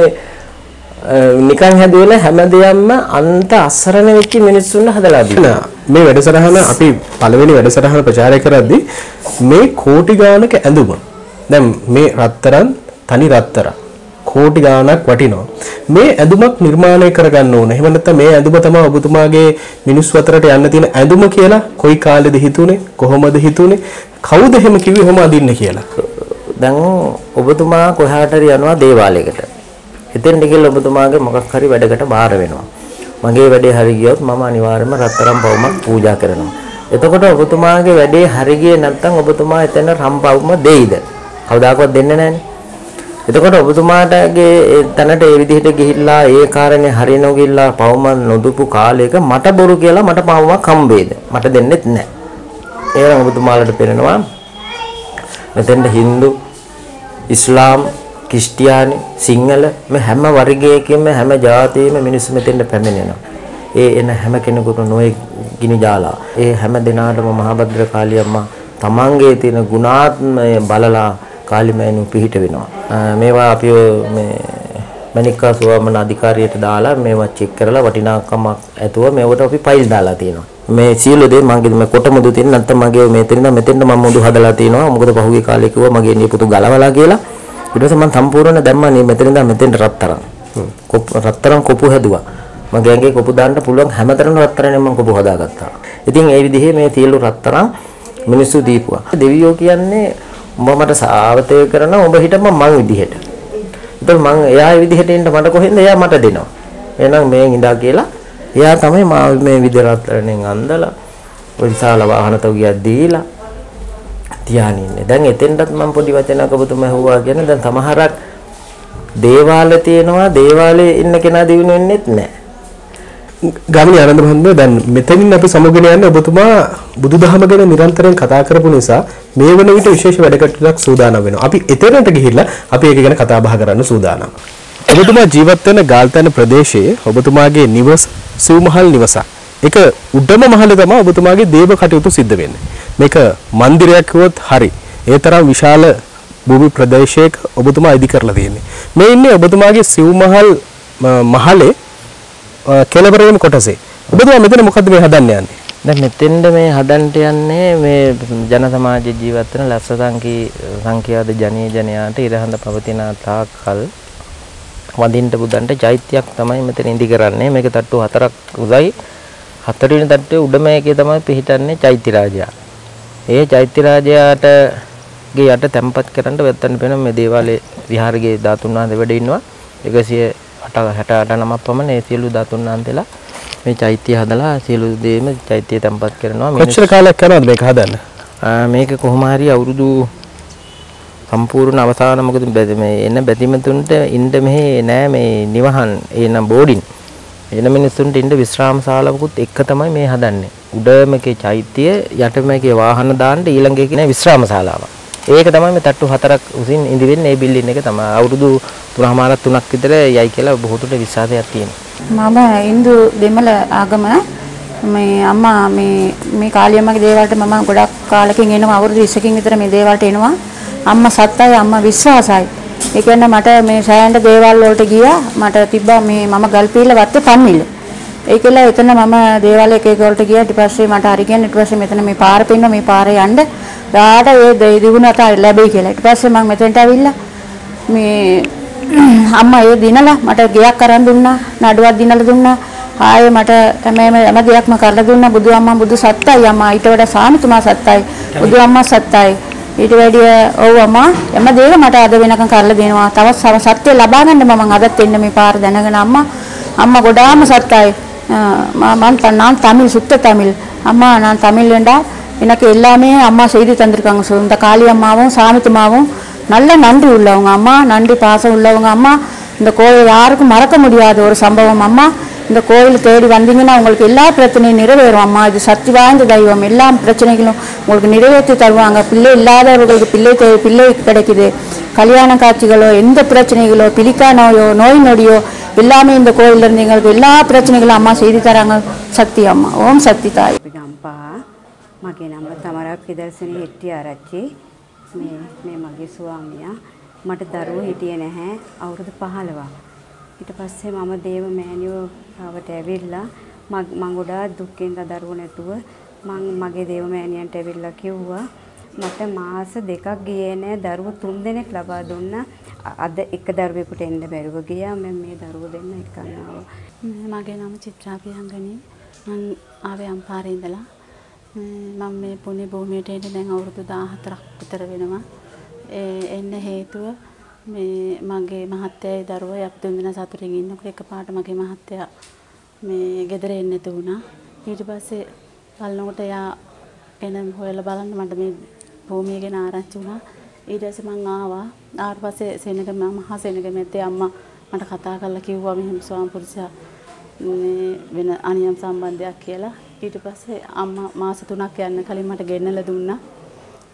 නිකන් හැදුවේ හැම දෙයක්ම අන්ත අසරණ වෙච්ච මිනිස්සුන් හදලා දීලා. මේ වැඩසටහන අපි පළවෙනි වැඩසටහන ප්‍රචාරය කරද්දී මේ කෝටි ගානක ඇඳුම. දැන් මේ රත්තරන් තනි රත්තරන් කෝටි ගානක් වටිනවා. මේ ඇඳුමක් නිර්මාණය කරගන්න ඕන. එහෙම නැත්නම් මේ ඇඳුම තමයි ඔබතුමාගේ මිනිස්සු අතරට යන්න තියෙන ඇඳුම කියලා කොයි කාලෙද හිතුනේ? කොහොමද හිතුනේ? කවුද එහෙම කිව්වේ එහෙම අඳින්න කියලා? දැන් ඔබතුමා කොහාට හරි යනවා දේවාලයකට. එතෙන් ගිහලා ඔබතුමාගේ මොකක් හරි වැඩකට බාර වෙනවා. මගේ වැඩේ හරි ගියොත් මම අනිවාර්යයෙන්ම රත්තරන් පවුමක් පූජා කරනවා. එතකොට ඔබතුමාගේ වැඩේ හරි ගියේ නැත්නම් ඔබතුමා එතන රම්පවුම දෙයිද? කවදාකවත් දෙන්නේ නැහැනේ. එතකොට ඔබතුමාටගේ තැනට ඒ විදිහට ගිහිල්ලා ඒ කාරණේ හරිනව ගිහිල්ලා පවුම නොදුපු කාලයක මට බොරු කියලා මට පවුමක් හම්බෙයිද? මට දෙන්නෙත් නැහැ. ඒනම් ඔබතුමාලට පේනවා මෙතෙන්ද Hindu, ඉස්ලාම්, ක්‍රිස්තියානි, සිංහල මේ හැම වර්ගයකින්ම හැම ජාතියෙම මිනිස්සු මෙතෙන්ට පැමිණෙනවා. ඒ එන හැම කෙනෙකුට නොයේ ගිනි ජාලා. ඒ හැම දිනාටම මහබද්‍ර කාලියම්මා තමන්ගේ තියෙන ගුණාත්මය බලලා කාලිමෑණු පිහිට වෙනවා. මේවා අපි මේ මණික්කා සුවමන අධිකාරියට දාලා මේවා චෙක් කරලා වටිනාකමක් ඇතුව මේවට අපි ෆයිල් දාලා තියෙනවා. මේ සියලු දේ මගේ මේ කොට මුදු තියෙන නැත්නම් මගේ මෙතනින්ද මෙතෙන්ද මම මුදු හදලා තියෙනවා. මොකද පහුගිය කාලේ කිව්වා මගේ නියපොතු ගලවලා කියලා. ඊට පස්සේ මම සම්පූර්ණ දැම්මා නේ මෙතනින්ද මෙතෙන්ට රත්තරන්. රත්තරන් කොපු හැදුවා. මගේ ඇඟේ කොපු දාන්න පුළුවන් හැමතරම රත්තරන්ෙන් මම කොපු හදාගත්තා. ඉතින් ඒ විදිහේ මේ සියලු රත්තරන් මිනිස්සු දීපුවා. දෙවියෝ කියන්නේ උඹ මට සාවතය කරනවා උඹ හිටපන් මං විදිහට. ඒතකොට මං එයා විදිහට ඉන්න මට කොහෙන්ද එයා මට දෙනවා. එහෙනම් මේ ඉඳා කියලා එයා තමයි මා මේ විදරත්තරණෙන් අන්දලා ඔය විශාල වාහන තෝගියක් දීලා තියාගෙන ඉන්නේ. දැන් එතෙන්ටත් මම පොඩි වචනයක් ඔබතුමා හුවා කියන්නේ දැන් සමහරක් දේවාල තියෙනවා දේවාලේ ඉන්න කෙනා දිනු වෙන්නේත් නැහැ. ගාමිණී ආනන්ද මහත්මයා දැන් මෙතනින් අපි සමුගෙන යන්නේ ඔබතුමා බුදුදහම ගැන නිරන්තරයෙන් කතා කරපු නිසා මේ වෙන විට විශේෂ වැඩකටයක් සූදානම් වෙනවා. අපි එතනට ගිහිල්ලා අපි ඒක ගැන කතා බහ කරන්න සූදානම්. ඔබතුමා ජීවත් වෙන ගාල්තැන ප්‍රදේශයේ ඔබතුමාගේ නිවස සිව්මහල් නිවසක්. ඒක උඩම මහලේ තමයි ඔබතුමාගේ දේව කටයුතු සිද්ධ වෙන්නේ. මේක මන්දිරයක් කිව්වොත් හරි. ඒ තරම් විශාල භූමි ප්‍රදේශයක ඔබතුමා ඉදි කරලා තියෙන්නේ. මේ ඉන්නේ ඔබතුමාගේ සිව්මහල් මහලේ කෙළවරේම කොටසේ. ඔබතුමා මෙතන මොකද්ද මේ හදන්න යන්නේ? දැන් මෙතෙන්ද මේ හදන්න යන්නේ මේ ජන සමාජ ජීවත් වෙන ලස්ස සංඛ්‍යාත ජනයාට ඉරහඳ පවතින තාක්කල් වඳින්න බුදන්ට චෛත්‍යයක් තමයි මෙතන ඉදි කරන්නේ. මේක තට්ටු 4ක් උසයි. 4 වෙනි තට්ටුවේ උඩම එකේ තමයි පිහිටන්නේ චෛත්‍ය රාජයා. ඒ චෛත්‍ය රාජයාට ගේ යට තැම්පත් කරන්න වෙත්තන්න වෙන මේ දේවාලයේ විහාරයේ ධාතුන් වහන්සේ වැඩ ඉන්නවා. 168 නමක් පමණ ඒ සියලු ධාතුන් වහන්සේලා මේ චෛත්‍ය හදලා සියලු දේම චෛත්‍ය තැම්පත් කරනවා. කොච්චර කාලයක් යනවද මේක හදන්න? මේක කොහොම හරි අවුරුදු සම්පූර්ණ අවසාන මොකද මේ එන බැතිමතුන්ට ඉන්න මෙහි නෑ මේ නිවහන් එනම් බෝඩින් එන මිනිස්සුන්ට ඉන්න විශ්‍රාම ශාලාවකුත් එක තමයි මේ හදන්නේ. උඩමකේ චෛත්‍ය යටමකේ වාහන දාන්න ඊළඟ එකේ නෑ විශ්‍රාම ශාලාව. ඒක තමයි මේ තට්ටු 4ක් උසින් ඉඳි වෙන්නේ. මේ බිල්ඩින් එක තමයි අවුරුදු 3ක් විතර යයි කියලා බොහෝතුට විශ්වාසයක් තියෙනවා. මම Hindu දෙමළ ආගම මේ අම්මා මේ කාලියම්මගේ දේවල්ට මම ගොඩක් කාලෙකින් එනවා අවුරුදු 20කින් විතර මේ දේවල්ට එනවා. අම්මා සත්තයි අම්මා විශ්වාසයි. ඒ කියන්නේ මට මේ සෑහෙන දේවල් වලට ගියා. මට තිබ්බා මේ මම ගල්පීල වත්තේ පන්විල. ඒකල එතන මම දේවල් එක එක වලට ගියා. ඊට පස්සේ මට හරි කියන්නේ ඊට පස්සේ මෙතන මේ පාර පෙන්න මේ පාරේ යන්න රාට ඒ දිනුනට ලැබෙයි කියලා. ඊට පස්සේ මම මෙතනට ඇවිල්ලා මේ අම්මා ඒ දිනලා මට ගෙයක් අරන් දුන්නා. නඩුවක් දිනලා දුන්නා. ආයේ මට හැම දෙයක්ම කරලා දුන්නා. බුදු අම්මා බුදු සත්තයි අම්මා ඊට වඩා සාමිතුමා සත්තයි. බුදු අම්මා සත්තයි. ඊට වැඩිය ඔව් අම්මා හැම දෙයක්ම මට අද වෙනකන් කරලා දෙනවා. තවත් සත්‍ය ලබා ගන්න මම අදත් එන්න මේ පාර දැනගෙන අම්මා ගොඩාම සත්තයි. நான் தமிழ் சுத்த தமிழ் அம்மா நான் தமிழ் வேண்டாம் எனக்கு எல்லாமே அம்மா செய்து தந்திருக்காங்க இந்த காளி அம்மாவும் சாமித்துமாவும் நல்ல நன்றி உள்ளவங்க அம்மா நன்றி பாசம் உள்ளவங்க அம்மா இந்த கோயில் யாருக்கும் மறக்க முடியாத ஒரு சம்பவம் அம்மா இந்த கோயில் தேடி வந்தீங்கன்னா உங்களுக்கு எல்லா பிரச்சனையும் நிறைவேறும் அம்மா இது சக்தி வாய்ந்த தெய்வம் எல்லா பிரச்சனைகளும் உங்களுக்கு நிறைவேற்றி தருவாங்க பிள்ளை இல்லாதவர்களுக்கு பிள்ளை கிடைக்குது கல்யாண காட்சிகளோ எந்த பிரச்சனைகளோ பிடிக்கா நோயோ நோய் நொடியோ எல்லாமே இந்த கோயில்ல இருந்து எங்களுக்கு எல்லா பிரச்சனைகளும் அம்மா செய்து தராங்க சக்தி அம்மா ஓம் சக்தி தாய் ගම්පහ මගේ නම තමරක් විදර්ශනී හෙට්ටිආරච්චි මේ මගේ ස්වාමියා මට දරුවෝ හිටියේ නැහැ අවුරුදු 15ක් ඊට පස්සේ මම දේව මෑණියෝ ආවට ඇවිල්ලා මම ගොඩාක් දුක්ෙන් දරුවෝ නැතුව මගේ දේව මෑණියන්ට ඇවිල්ලා කිව්වා මට මාස 2ක් ගියේ නැහැ දරුවෝ 3 දෙනෙක් ලබා දුන්නා අද එක දරුවෙකුට එන්න බැරුව ගියා මම මේ දරුවෝ දෙන්න එක්කන් ආවා මගේ නම චිත්‍රා පියංගනි මම ආවේ අම්පාරේ ඉඳලා මම මේ පුණ්‍ය භූමියට එන්න දැන් අවුරුදු 14ක් විතර වෙනවා එන්න හේතුව මේ මගේ මහත්තයාගේ දරුවා අපි තුන් දෙනා සතුටින් ඉන්නකොට එකපාරට මගේ මහත්තයා මේ ගෙදර එන්න තුණා ඊට පස්සේ බලනකොට එයා එන හොයලා බලන්න මට මේ භූමිය ගැන ආරංචි වුණා ඊට පස්සේ මම ආවා පස්සේ සෙනග මහා සෙනග මැද්දේ අම්මා මට කතා කරලා කිව්වා මෙහෙම ස්වාමිපුරුෂයා මේ වෙන අනියම් සම්බන්ධයක් කියලා ඊට පස්සේ අම්මා මාස 3ක් යන්න කලින් මට ගෙන්නලා දුන්නා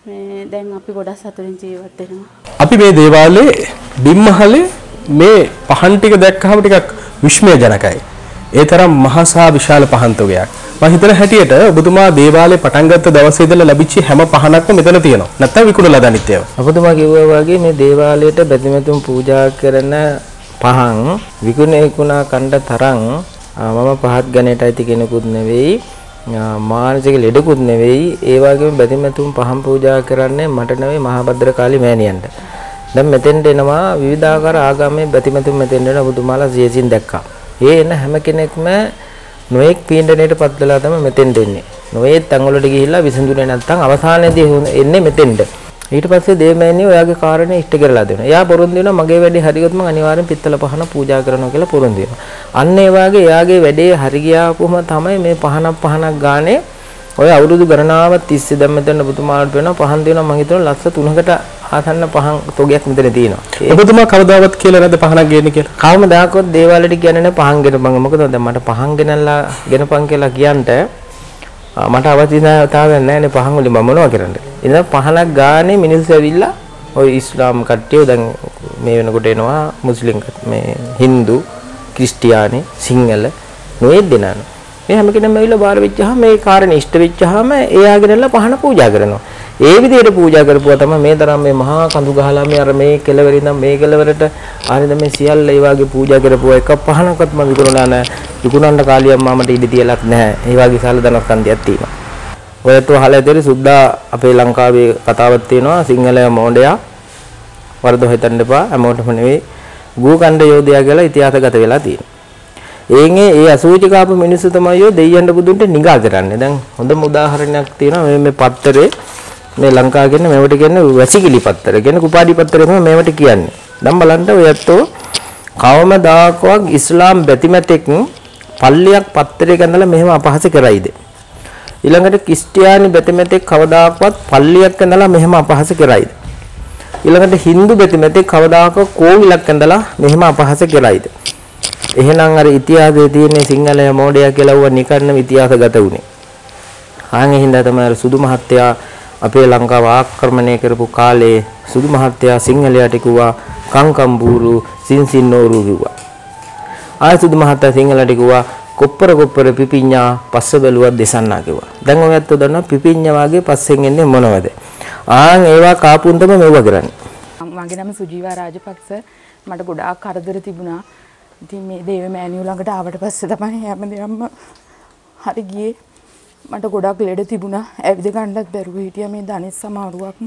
මේ දැන් අපි ගොඩක් සතුටින් ජීවත් වෙනවා අපි මේ දේවාලයේ බිම්මහලේ මේ පහන් ටික දැක්කහම ටිකක් විස්මයජනකයි ඒ තරම් මහසා විශාල පහන් තොගයක් මම හිතන හැටියට ඔබතුමා දේවාලේ පටන් ගත්ත දවසේ ඉඳලා ලැබිච්ච හැම පහනක්ම මෙතන තියෙනවා. නැත්තම් විකුණලා දානිත් ඒවා. ඔබතුමා කිව්වා වගේ මේ දේවාලයට බැතිමතුන් පූජා කරන පහන් විකුණේකුණා කණ්ඩ තරම් මම පහත් ගණයට අයිති කෙනෙකුත් නෙවෙයි මානසික ලෙඩකුත් නෙවෙයි ඒ වගේම බැතිමතුන් පහන් පූජා කරන්නේ මට නෙවෙයි මහාභද්‍ර කාලි මෑණියන්ට. දැන් මෙතෙන්ට එනවා විවිධාකාර ආගමේ බැතිමතුන් මෙතෙන්ට එන ඔබතුමාලා සියසින් දැක්කා. ඒ එන හැම කෙනෙක්ම නොඑක් පීඩණයට පත් වෙලා තමයි මෙතෙන්ට එන්නේ. නොඑක් තැන් වලට ගිහිල්ලා විසඳුනේ නැත්නම් අවසානයේදී එන්නේ මෙතෙන්ට. ඊට පස්සේ දේවමෑණියෝ එයාගේ කාරණේ ඉෂ්ට කරලා දෙනවා. එයා පොරොන්දු වෙනවා මගේ වැඩේ හරියොත් මම අනිවාර්යෙන් පිත්තල පහන පූජා කරනවා කියලා පොරොන්දු වෙනවා. අන්න ඒ වගේ එයාගේ වැඩේ හරි ගියාපුවම තමයි මේ පහනක් ගානේ ඔය අවුරුදු ගණනාවක් තිස්සේ දැන් මෙතන ඔබතුමාට වෙනවා පහන් දෙනවා මම හිතනවා ලක්ෂ 3කට ආසන්න පහන් තොගයක් මෙතන තියෙනවා. ඔබතුමා කවදාවත් කියලා නැද්ද පහනක් ගේන්න කියලා? කවමදාකවත් දේවාලෙට කියන්නේ නැහැ පහන් ගෙන මම මොකද දැන් මට පහන් ගෙනල්ලා ගෙනපන් කියලා කියන්ට මට අවශ්‍යතාවයක් නැහැ නේ පහන් වලින් මම මොනවා කරන්නේ. ඉතින් පහනක් ගානේ මිනිස්සු ඇවිල්ලා ඔය ඉස්ලාම් කට්ටිය දැන් මේ වෙනකොට එනවා මුස්ලිම් මේ Hindu ක්‍රිස්තියානි සිංහල නොයේ දෙනාන. මේ හැම කෙනෙක්ම ඇවිල්ලා බාර වෙච්චාම මේ කාරණේ ඉෂ්ට වෙච්චාම එයාගෙනලා පහන පූජා කරනවා. ඒ විදිහට පූජා කරපුවා තමයි මේ තරම් මේ මහා කඳු ගහලා මේ අර මේ කෙලවර ඉඳන් මේ කෙලවරට ආනද මේ සියල්ල ඒ වගේ පූජා කරපුවා එක පහනක්වත් මම විකුණලා නැහැ. විකුණන්න කාලියම්මා මට ඉඩ තියලත් නැහැ. ඒ වගේ සාල ධනස්කන්ධයක් තියෙනවා. ඔයත් අහලා ඇතේ සුද්දා අපේ ලංකාවේ කතාවක් තියෙනවා සිංහලයා මොණ්ඩයා වරද හිතන්න එපා හැමෝටම නෙවෙයි ගුකණ්ඩ යෝධයා කියලා ඉතිහාසගත වෙලා තියෙනවා. ඒ අසූචි කාපු මිනිස්සු තමයි යෝ දෙයියන්ට බුදුන්ට නිගා කරන්නේ. දැන් හොඳම උදාහරණයක් තියෙනවා මේ පත්තරේ මේ ලංකාව කියන්නේ මේවට කියන්නේ වැසිකිලි පත්තර. කියන්නේ කුපාඩි පත්තරේ තමයි මේවට කියන්නේ. දැන් බලන්න ඔයත්ෝ කවමදාකවත් ඉස්ලාම් බැතිමතෙක් පල්ලියක් පත්තරේ ගන්නලා මෙහෙම අපහාස කරයිද? ඊළඟට ක්‍රිස්තියානි බැතිමතෙක් කවදාකවත් පල්ලියක් ගන්නලා මෙහෙම අපහාස කරයිද? ඊළඟට Hindu බැතිමතෙක් කවදාකවත් කෝවිලක් ගන්නලා මෙහෙම අපහාස කරයිද? එහෙනම් අර ඉතිහාසයේ තියෙන සිංහලය මොඩයා කියලා වුණ නිකන්න ඉතිහාසගත උනේ. ආන් හින්දා තමයි අර සුදු මහත්තයා අපේ ලංකාව ආක්‍රමණය කරපු කාලේ සුදු මහත්තයා සිංහලයට කිව්වා කංකම්බූරු සින්සින්නෝරු කිව්වා. ආය සුදු මහත්තයා සිංහලට කිව්වා කොප්පර පිපිඤ්ඤා පස්ස බැලුවත් දෙසන්නා කිව්වා. දැන් ඔය ඇත්ත දන්නා පිපිඤ්ඤා වගේ පස්සෙන් එන්නේ මොනවද? ඒවා කාපුන් තමයි මෙව කරන්නේ. මගේ නම සුජීවා රාජපක්ෂ. මට ගොඩාක් කරදර තිබුණා. ඉතින් මේ දේව මෑණියෝ ළඟට ආවට පස්සේ තමයි හැමදේම හරි ගියේ. මට ගොඩක් ලෙඩ තිබුණා. ඇවිද ගන්නත් බැරුව හිටියා. මේ ධනෙස් සමාරුවක්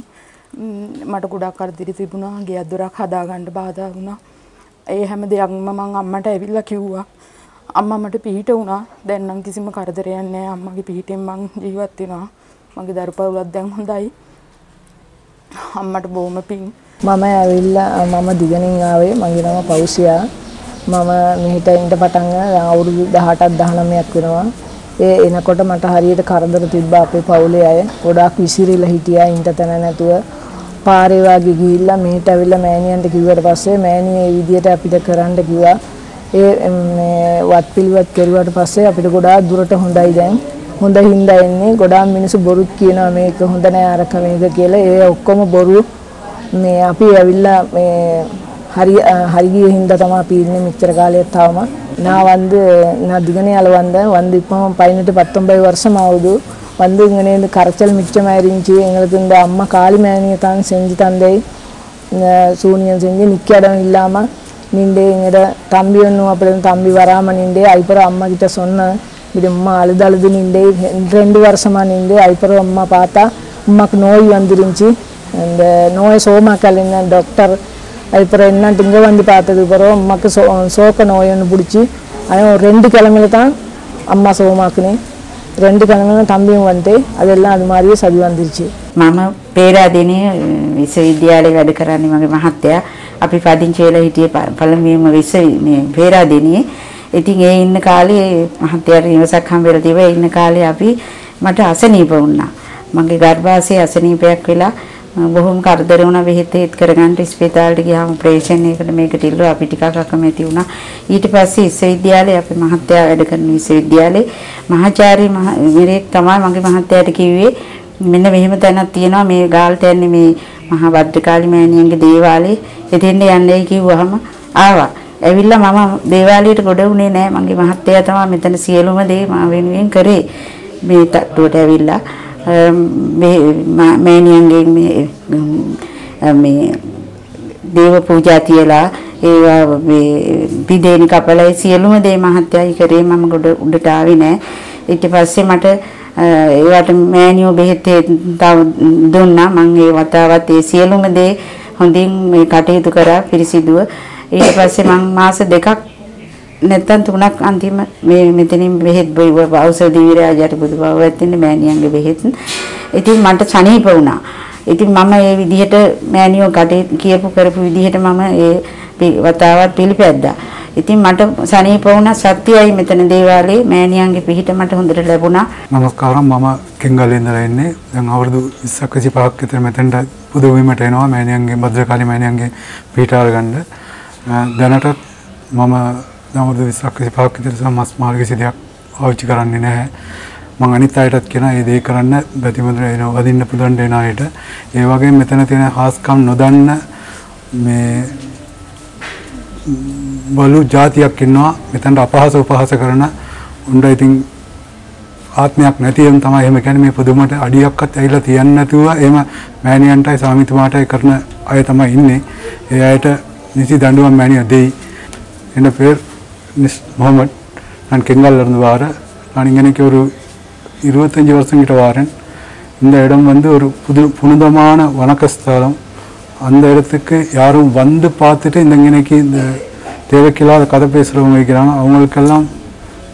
මට ගොඩක් කරදර තිබුණා. ගෙයක් දොරක් හදා ගන්න බාධා වුණා. ඒ හැම දෙයක්ම මම අම්මට ඇවිල්ලා කිව්වා. අම්මා මට පිහිට වුණා. දැන් නම් කිසිම කරදරයක් නැහැ. අම්මගේ පිහිටෙන් මං ජීවත් වෙනවා. මගේ දරුපවුලක් දැන් හොඳයි. අම්මට බොහොම පිං. මම ඇවිල්ලා මම දිගණින් ආවේ. මගේ නම පෞසියා. මම මෙහෙට ඉඳ පටන් ගන්න අවුරුදු 18ක් 19ක් වෙනවා. ඒ එනකොට මට හරියට කරදර තිබ්බා අපේ පවුලේ අය. ගොඩාක් විසිරිලා හිටියා ඉඳ තැන නැතුව. පාරේ වාගේ ගිහිල්ලා මෙහෙට ඇවිල්ලා මෑණියන්ට කිව්වට පස්සේ මෑණිය මේ විදියට අපිට කරන්න කිව්වා. ඒ වත් පිළිවෙත් කෙරුවාට පස්සේ අපිට ගොඩාක් දුරට හොඳයි දැන්. හොඳ හින්දා එන්නේ. ගොඩාක් මිනිස්සු බොරුත් කියනවා මේක හොඳ නෑ අරක මේක කියලා. ඒ ඔක්කොම බොරු. මේ අපි ඇවිල්ලා මේ හරිය හින්දා තමයි අපි ඉන්නේ මෙච්චර කාලයක් තාම. நான் திகனையால் வந்தேன். வந்து இப்போ 18-19 வருஷம் ஆகுது. வந்து இங்கே கரைச்சல் மிச்சமாயிருந்துச்சு. எங்களுக்கு இந்த அம்மா காளி மேனியை தான் செஞ்சு தந்தை சூனியம் செஞ்சு நிற்க இடம் இல்லாமல் நின்று எங்களோட தம்பி ஒன்றும் அப்படி தம்பி வராமல் நின்று அதுக்கப்புறம் அம்மா கிட்ட சொன்னேன். இப்படி அம்மா அழுது நின்று 2 வருஷமாக நின்று அதுக்கப்புறம் அம்மா பார்த்தா அம்மாவுக்கு நோய் வந்துருந்துச்சு. இந்த நோயை சோமாக்கலைங்க டாக்டர். அதுக்கப்புறம் என்னன்ட்டு இங்கே வந்து பார்த்ததுக்கு பிறகு அம்மாவுக்கு சோக்க நோய் ஒன்று பிடிச்சி அது 2 கிழமையில தான் அம்மா சோமாக்குனேன். 2 கிழமையில தம்பியும் வந்து அதெல்லாம் அது மாதிரியே சரி வந்துருச்சு. මම පේරාදෙණිය විශ්වවිද්‍යාලයේ වැඩ කරන්නේ මගේ මහත්තයා. අපි පදිංචි වෙලා හිටියේ පළමුවෙන්ම මේ පේරාදෙණියේ. ඉතින් ඒ ඉන්න කාලේ මහත්තයාට නිවසක් හම්බෙලා තිබ්බා. ඉන්න කාලේ අපි මට අසනීප වුණා. මගේ ගර්භාෂයේ අසනීපයක් වෙලා බොහොම කරදර වුණා. බෙහෙත් කරගන්න ස්පිතාලෙට ගියාම ඔපරේෂන් එකකට මේකට ඉල්ලුවා. අපි ටිකක් අකමැති වුණා. ඊට පස්සේ විශ්වවිද්‍යාලයේ අපේ මහත්තයා වැඩ කරන විශ්වවිද්‍යාලයේ මහාචාර්ය මෙරේ තමයි මගේ මහත්තයාට කිව්වේ මෙන්න මෙහෙම තැනක් තියෙනවා මේ ගාල්තැන්නේ මේ මහා භද්‍රකාලි මෑණියන්ගේ දේවාලේ එතෙන්ට යන්නයි කිව්වහම ආවා. ඇවිල්ලා මම දේවාලයට ගොඩ වුණේ නැහැ. මගේ මහත්තයා තමයි මෙතන සියලුම දේ මා වෙනුවෙන් කරේ. මේ තට්ටුවට ඇවිල්ලා මෑණියන්ගේ මේ දේව පූජා තියලා ඒවා මේ පිදේනි කපලයි සියලුම දේ මහත්තයයි කරේ. මම ගොඩ උඩට ආවේ නැහැ. ඊට පස්සේ මට ඒවට මෑණියෝ බෙහෙත් දුන්නා. මම ඒ වතාවත් ඒ සියලුම දේ හොඳින් මේ කටයුතු කරා පිරිසිදුව. ඊට පස්සේ මම මාස 2ක් නැත්තම් 3ක් අන්තිම මේ මෙතනින් බෙහෙත් බොයිවා ඖෂධ විරාජයට බුදුබව වැත්තින්නේ මෑණියන්ගේ බෙහෙත්. ඉතින් මට සනීප වුණා. ඉතින් මම මේ විදිහට මෑණියෝ කටයුතු කියපු කරපු විදිහට මම ඒ වතාවත් පිළිපැද්දා. ඉතින් මට සනීප වුණා. සත්‍යයි මෙතන දේවාලේ මෑණියන්ගේ පිහිට මට හොඳට ලැබුණා. නමස්කාරම්. මම කෙංගලේ ඉඳලා ඉන්නේ. දැන් අවුරුදු 20ක් 25ක් විතර මෙතනට පුදු වීමට එනවා මෑණියන්ගේ භද්‍රකාලි මෑණියන්ගේ පිහිට අරගන්න. දැනට මම අවුරුදු 20ක් 25ක් විතර සමස් මාර්ගයේ සිදයක් ආවිච්චි කරන්නේ නැහැ. මම අනිත් අයටත් කියනවා මේ දේ කරන්න ප්‍රතිමන්ත්‍ර එනවා වදින්න පුළුවන් දෙන අයට. ඒ වගේම මෙතන තියෙන හාස්කම් නොදන්න මේ බලු જાතියක් ඉන්නවා. මෙතනට අපහාස උපහාස කරන උණ්ඩ ඉතින් ආත්මයක් නැතිවම තමයි එහෙම කියන්නේ. මේ පුදුමට අඩියක්වත් ඇවිල්ලා තියන්නේ නැතුව එහෙම මෑණියන්ටයි ස්වාමිතුමාටයි කරන අය තමයි ඉන්නේ. ඒ අයට නිසි දඬුවම් මෑණියෝ දෙයි. என் பேர் மிஸ் முகமது. நான் கெங்காலிருந்து வாரேன். நான் இங்கே ஒரு 25 வருஷம் கிட்ட வாரேன். இந்த இடம் வந்து ஒரு புனிதமான வணக்கஸ்தலம். அந்த இடத்துக்கு யாரும் வந்து பார்த்துட்டு இன்றைக்கி இந்த தேவைக்கில்லாத கதை பேசுகிறவங்க வைக்கிறாங்க. அவங்களுக்கெல்லாம்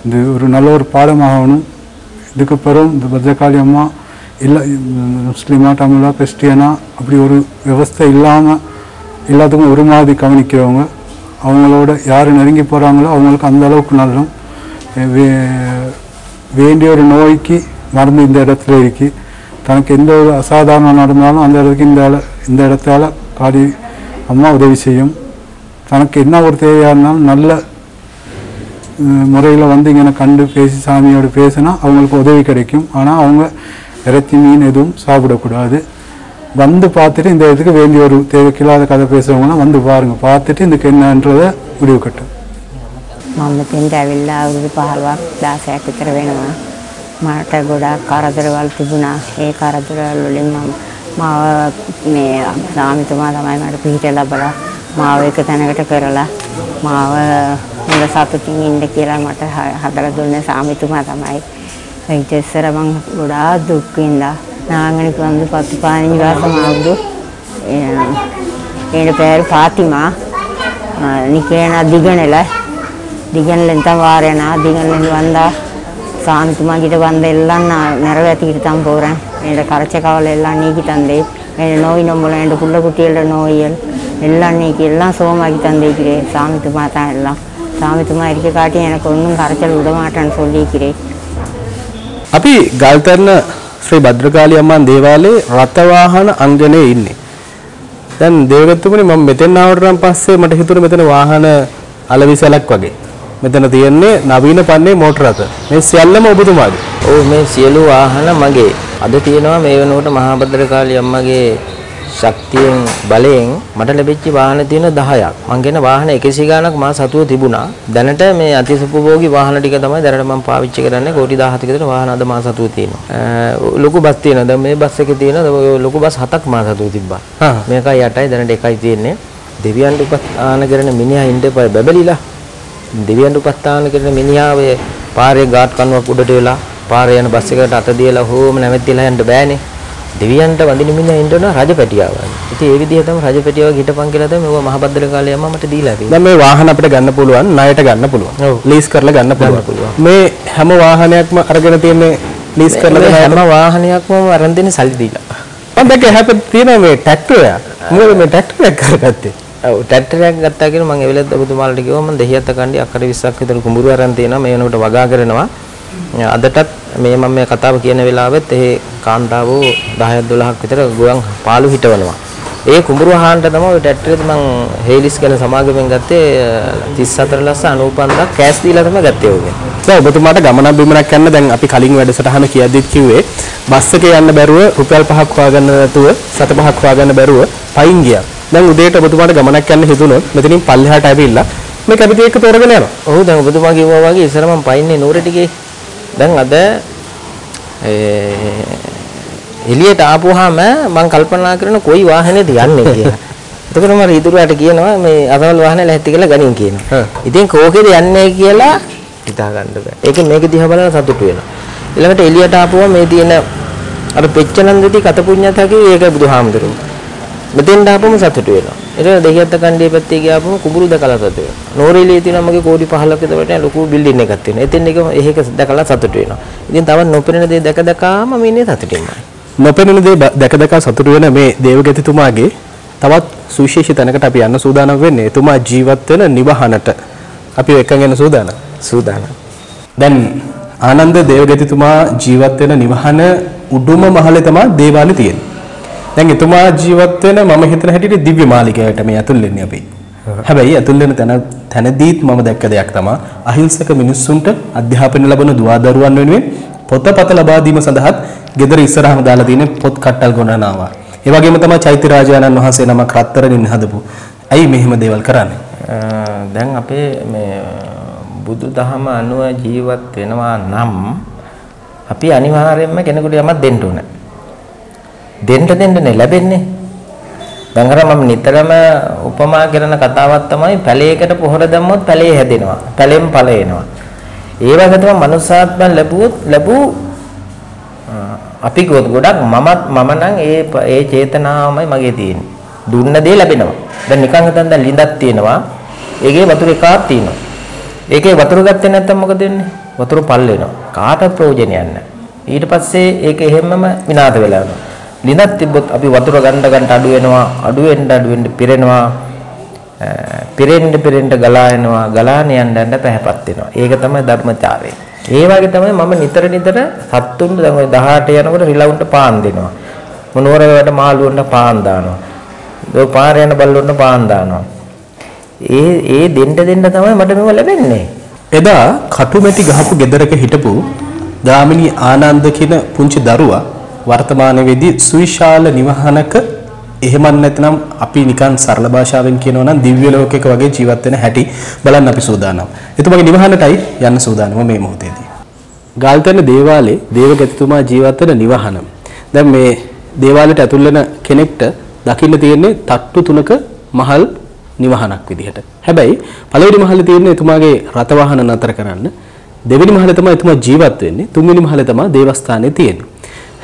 இது ஒரு நல்ல ஒரு பாடமாகணும். இதுக்கு பிறகு இந்த பத்ரகாளி அம்மா இல்லை முஸ்லீமா தமிழா கிறிஸ்டியனா அப்படி ஒரு விவஸ்தை இல்லாமல் எல்லாத்துக்கும் ஒரு மாதிரி கவனிக்கிறவங்க. அவங்களோட யார் நெருங்கி போகிறாங்களோ அவங்களுக்கு அந்த அளவுக்கு நல்லம். வேண்டிய ஒரு நோய்க்கு மருந்து இந்த இடத்துல இருக்கு. தனக்கு எந்த ஒரு அசாதாரணம் நடந்தாலும் அந்த இடத்துக்கு இந்த இடத்தால காளி அம்மா உதவி செய்யும். தனக்கு என்ன ஒரு தேவையாக இருந்தாலும் நல்ல முறையில் வந்து இங்கே கண்டு பேசி சாமியோடு பேசினா அவங்களுக்கு உதவி கிடைக்கும். ஆனால் அவங்க இறைச்சி மீன் எதுவும் சாப்பிடக்கூடாது. வந்து பார்த்துட்டு இந்த இதுக்கு வேண்டிய ஒரு தேவைக்கில்லாத கதை பேசுகிறவங்களாம் வந்து பாருங்கள். பார்த்துட்டு இதுக்கு என்னன்றதை முடிவு கட்டும். මම මෙතෙන්ට ඇවිල්ලා අවුරුදු 15ක් 16ක් විතර වෙනවා. මට ගොඩාක් කරදරවල් තිබුණා. ඒ කරදරවල් වලින් මාව මේ ස්වාමීතුමා තමයි මට පිහිට ලැබලා මාව එක තැනකට කරලා මාව හොඳ සතුටින් ඉන්න කියලා මට හදලා දුන්නේ ස්වාමීතුමා තමයි. ඊට ඉස්සර මම ගොඩාක් දුක් විඳා. නාංගනි කන්ද පත්පානි නිවාසම ආවුදු එන පෙර ಫಾತಿಮಾ නිකේන දිගනෙලෙන් තවාරේනා දිගනෙන් වන්දා சாமித்துமா கிட்ட வந்த எல்லாம் நான் நிறைவேற்றிக்கிட்டு தான் போகிறேன். என்னோட கரைச்ச கவலை எல்லாம் நீக்கி தந்தே. என்னோட நோய் நம்பளம் என்னோட புள்ள குட்டிகளோட நோய்கள் எல்லாம் நீக்கி எல்லாம் சுகமாக்கி தந்திருக்கிறேன். சாமித்துமா தான் எல்லாம் சாமித்துமா இருக்க காட்டி எனக்கு ஒன்றும் கரைச்சல் விட மாட்டேன்னு சொல்லியிருக்கிறேன். අපි ගල්තරන ශ්‍රී භද්‍රකාලී අම්මන් දේවාලයේ රථවාහන අංගනේ ඉන්නේ. දැන් දේවදත්තුමනි මම මෙතෙන් ආවට නම් පස්සේ මට හිතුණා මෙතන වාහන අලවිසලක් වගේ. මෙතන තියෙන්නේ නවීන පන්නේ මෝටර රථ. මේ සියල්ලම ඔබතුමාගේ. ඔව් මේ සියලු වාහන මගේ. අද තියෙනවා මේ වෙනකොට මහා භද්‍රකාලී අම්මගේ ශක්තියෙන් බලයෙන් මට ලැබිච්ච වාහන තියෙන 10ක්. මං කියන වාහන 100 ගාණක් මා සතුව තිබුණා. දැනට මේ අතිසුපභෝගී වාහන ටික තමයි දැනට මම පාවිච්චි කරන්නේ. කෝටි 17ක විතර වාහන අද මා සතුව තියෙනවා. ලොකු බස් තියෙනවා. දැන් මේ බස් එකේ තියෙන ලොකු බස් 7ක් මා සතුව තිබ්බා. මේකයි 8යි දැනට එකයි තියෙන්නේ. දෙවියන් උපස්ථාන කරන මිනිහා ඉන්න එපා බබලිලා. දෙවියන් උපස්ථාන කරන මිනිහා ඔය පාරේ ගාට් කනුවක් උඩට වෙලා පාරේ යන බස් එකකට අත දියලා හෝම නැවැත්තිලා යන්න බෑනේ. දෙවියන්ට වඳින මිනිහා ඉන්න ඕන රජපැටියාව. ඉතින් ඒ විදිහ තමයි රජපැටියාව හිටපන් කියලා තමයි මේවා මහ භද්‍රකාලී අම්මා මට දීලා තියෙන්නේ. දැන් මේ වාහන අපිට ගන්න පුළුවන්, ණයට ගන්න පුළුවන්. ලීස් කරලා ගන්න පුළුවන්. මේ හැම වාහනයක්ම අරගෙන තියෙන්නේ ලීස් කරලා හැම වාහනයක්ම අරන් දෙන්නේ සල්ලි දීලා. මම දැක්ක හැපෙත් තියෙන මේ ට්‍රැක්ටරය. මොකද මේ ට්‍රැක්ටරයක් කරගත්තේ? ඔව් ට්‍රැක්ටරයක් ගත්තා කියලා මම එවෙලත් ඔබතුමාලට කිව්වා මම 10ක් කණ්ඩි අක්කර 20ක් විතර කුඹුරු අරන් තියෙනවා. මේ වෙනකොට වගා කරනවා. අදටත් මේ මම මේ කතාව කියන වෙලාවෙත් ඒ කාන්තාවෝ 10ක් 12ක් විතර ගොයන් පාළු හිටවනවා. ඒ කුඹුරු හාන්ට තමයි ඔය ට්‍රැක්ටරෙත් මම හේලිස් කියන සමාගමෙන් ගත්තේ 34,95,000 කෑෂ් දීලා තමයි ගත්තේ ඔගේ. දැන් ඔබතුමාට ගමනක් බිමනක් යන්න දැන් අපි කලින් වැඩසටහන කියද්දිත් කිව්වේ බස් එකේ යන්න බැරුව රුපියල් 5ක් හොයාගන්න නැතුව 7-5ක් හොයාගන්න බැරුව පයින් ගියා. දැන් උදේට ඔබතුමාට ගමනක් යන්න හිතුනොත් මෙතනින් පල්ලෙහාට ඇවිල්ලා මේ කැපිටි එක තෝරගෙන යනවා. ඔව් දැන් ඔබතුමා කිව්වා වගේ ඉස්සර මම පයින්නේ නෝරේ ටිකේ. දැන් අද එළියට ආපුවාම මම කල්පනා කරන කොයි වාහනේද යන්නේ කියලා. එතකොට මම රීදුරට කියනවා මේ අසවල් වාහනේ ලැහැත්ති කියලා ගනින් කියනවා. ඉතින් කෝකේද යන්නේ කියලා හිතා ගන්න බෑ. ඒක මේක දිහා බලලා සතුටු වෙනවා. ඊළඟට එළියට ආපුවා මේ තියෙන අර පෙච්චනන්දති කතපුඤ්ඤතකි ඒක බුදුහාමුදුරුවෝ. මෙතෙන් ආපුවම සතුටු වෙනවා. ඊට දෙහියත් කණ්ඩේ පැත්තේ ගියාපුවම කුඹුරු දැකලා සතුටු වෙනවා. නෝරේලියේ තියෙන මගේ කෝටි 15ක් විතර ලොකු බිල්ඩින් එකක් තියෙනවා. එතෙන් ඒක දැකලා සතුටු වෙනවා. ඉතින් තවත් නොපෙනෙන දේ දැක දැකාම මම ඉන්නේ සතුටින්මයි. නොපෙනෙන දේ දැක දැක සතුටු වෙන මේ දේවගතිතුමාගේ තවත් සුවිශේෂී තැනකට අපි යන්න සූදානම් වෙන්නේ. එතුමා ජීවත් වෙන නිවහනට අපි එක්කන් යන සූදානම්. දැන් ආනන්ද දේවගතිතුමා ජීවත් වෙන නිවහන උඩුම මහලේ තමයි දේවාලේ තියෙන්නේ. දැන් එතුමා ජීවත් වෙන මම හිතන හැටියට දිව්‍ය මාලිගයට මේ ඇතුල් වෙන්නේ අපි. හැබැයි ඇතුල් වෙන තැනදීත් මම දැක්ක දෙයක් තමයි අහිංසක මිනිස්සුන්ට අධ්‍යාපනය ලැබෙන දුවදරුවන් වෙනුවෙන් පොතපත ලබා දීම සඳහාත් ගෙදර ඉස්සරහම දාලා තියෙන පොත් කට්ටල් ගොඩනගනවා. ඒ වගේම තමයි චෛත්‍ය රාජානන් වහන්සේ නමක් රත්තරන්ින් හදපු. ඇයි මෙහෙම දේවල් කරන්නේ? දැන් අපේ මේ බුදුදහම අනුව ජීවත් වෙනවා නම් අපි අනිවාර්යයෙන්ම කෙනෙකුට යමක් දෙන්න ඕනේ. දෙන්නනේ ලැබෙන්නේ. දැන් අර මම නිතරම උපමා කරන කතාවක් තමයි පැලයකට පොහොර දැම්මොත් පැලේ හැදෙනවා. පැලෙන් ඵල එනවා. ඒ වගේ තමයි මනුස්සාත්ම ලැබූ අපි ගොඩක් මම නම් ඒ චේතනාවමයි මගේ තියෙන්නේ. දුන්න දේ ලැබෙනවා. දැන් නිකන් හිතන්න දැන් ලිඳක් තියෙනවා. ඒකේ වතුර එකක් තියෙනවා. ඒකේ වතුර ගත්තේ නැත්නම් මොකද වෙන්නේ? වතුර පල් වෙනවා. කාටවත් ප්‍රයෝජනයක් නැහැ. ඊට පස්සේ ඒක එහෙම්මම විනාශ වෙලා යනවා. ලිඳක් තිබ්බොත් අපි වතුර ගන්න අඩු වෙනවා. අඩු වෙන්න පිරෙනවා. පිරෙන්න ගලා යනවා. ගලාන යන්න පැහැපත් වෙනවා. ඒක තමයි ධර්මචාරය. ඒ වගේ තමයි මම නිතර සත්තුන්ට දැන් ඔය 18 යනකොට රිලවුන්ට පාන් දෙනවා. මොනවරකට මාළුවන්ට පාන් දානවා. ඒ පාර යන බල්ලොන්ට පාන් දානවා. ඒ දෙන්න තමයි මට මේව ලැබෙන්නේ. එදා කටුමැටි ගහපු ගෙදරක හිටපු ගාමිණී ආනන්ද කියන පුංචි දරුවා වර්තමානයේදී සුවිශාල නිවහනක එහෙම නැත්නම් අපි නිකන් සරල භාෂාවෙන් කියනවා නම් දිව්‍ය ලෝකයක වගේ ජීවත් වෙන හැටි බලන්න අපි සූදානම්. එතුමාගේ නිවහනටයි යන්න සූදානම මේ මොහොතේදී. ගාල්තැන්න දේවාලේ දේවගතිතුමා ජීවත් වෙන නිවහන. දැන් මේ දේවාලයට ඇතුල් වෙන කෙනෙක්ට දකින්න තියෙන්නේ තට්ටු තුනක මහල් නිවහනක් විදිහට. හැබැයි පළවෙනි මහලේ තියෙන්නේ එතුමාගේ රත වාහන නතර කරන්න. දෙවෙනි මහලේ තමයි එතුමා ජීවත් වෙන්නේ. තුන්වෙනි මහලේ තමයි දේවස්ථානේ තියෙන්නේ.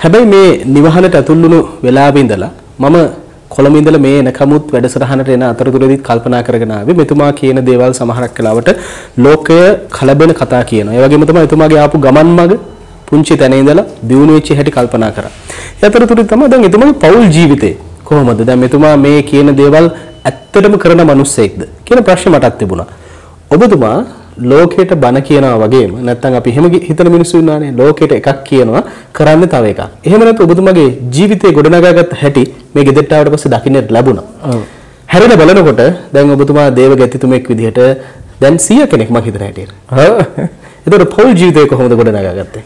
හැබැයි මේ නිවහනට ඇතුල් වුණු වෙලාවෙ ඉඳලා මම කොළඹ ඉඳලා මේ එනකමුත් වැඩසටහනට එන අතරතුරේදීත් කල්පනා කරගෙන ආවේ මෙතුමා කියන දේවල් සමහරක් වෙලාවට ලෝකය කලබෙන කතා කියනවා. ඒ වගේම තමයි එතුමාගේ ආපු ගමන් මඟ පුංචි තැන ඉඳලා දියුණු වෙච්ච හැටි කල්පනා කරා. ඒ අතරතුරේ තමයි දැන් එතුමාගේ පෞල් ජීවිතේ කොහොමද? දැන් මෙතුමා මේ කියන දේවල් ඇත්තටම කරන මිනිස්සෙක්ද කියන ප්‍රශ්නේ මටත් තිබුණා. ඔබතුමා ලෝකයට බන කියනවා වගේම නැත්නම් අපි එහෙම හිතන මිනිස්සු ඉන්නවානේ ලෝකයට එකක් කියනවා කරන්න තව එකක්. එහෙම නැත්නම් ඔබතුමාගේ ජීවිතේ ගොඩනගාගත්ත හැටි මේ ගෙදරට ආවට පස්සේ දකින්නට ලැබුණා. ඔව්. හැරෙන බලනකොට දැන් ඔබතුමා දේවගතිතුමෙක් විදිහට දැන් 100 කෙනෙක් මම හිතන හැටියට. ඔව්. ඒතකොට පෞල් ජීවිතේ කොහොමද ගොඩනගාගත්තේ?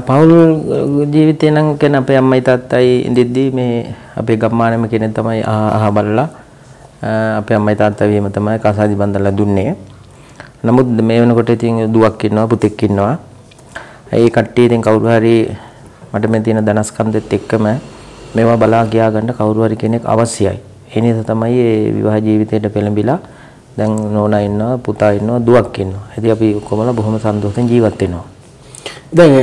පෞල් ජීවිතේ නම් කියන අපේ අම්මයි තාත්තයි ඉඳිද්දි මේ අපේ ගම්මානෙම කෙනෙක් තමයි අහ බලලා අපේ අම්මයි තාත්තා වීම තමයි කසාදි බන්දලා දුන්නේ. නමුත් මේ වෙනකොට ඉතින් දුවක් ඉන්නවා පුතෙක් ඉන්නවා. ඒ කට්ටිය ඉතින් කවුරු හරි මට මේ තියෙන ධනස්කන්ධෙත් එක්කම මේවා බලා ගියා ගන්න කවුරු හරි කෙනෙක් අවශ්‍යයි. ඒ නිසා තමයි මේ විවාහ ජීවිතයට පෙළඹිලා දැන් නෝනා ඉන්නවා පුතා ඉන්නවා දුවක් ඉන්නවා. ඉතින් අපි කොහොමද බොහොම සන්තෝෂෙන් ජීවත් වෙනවා. දැන්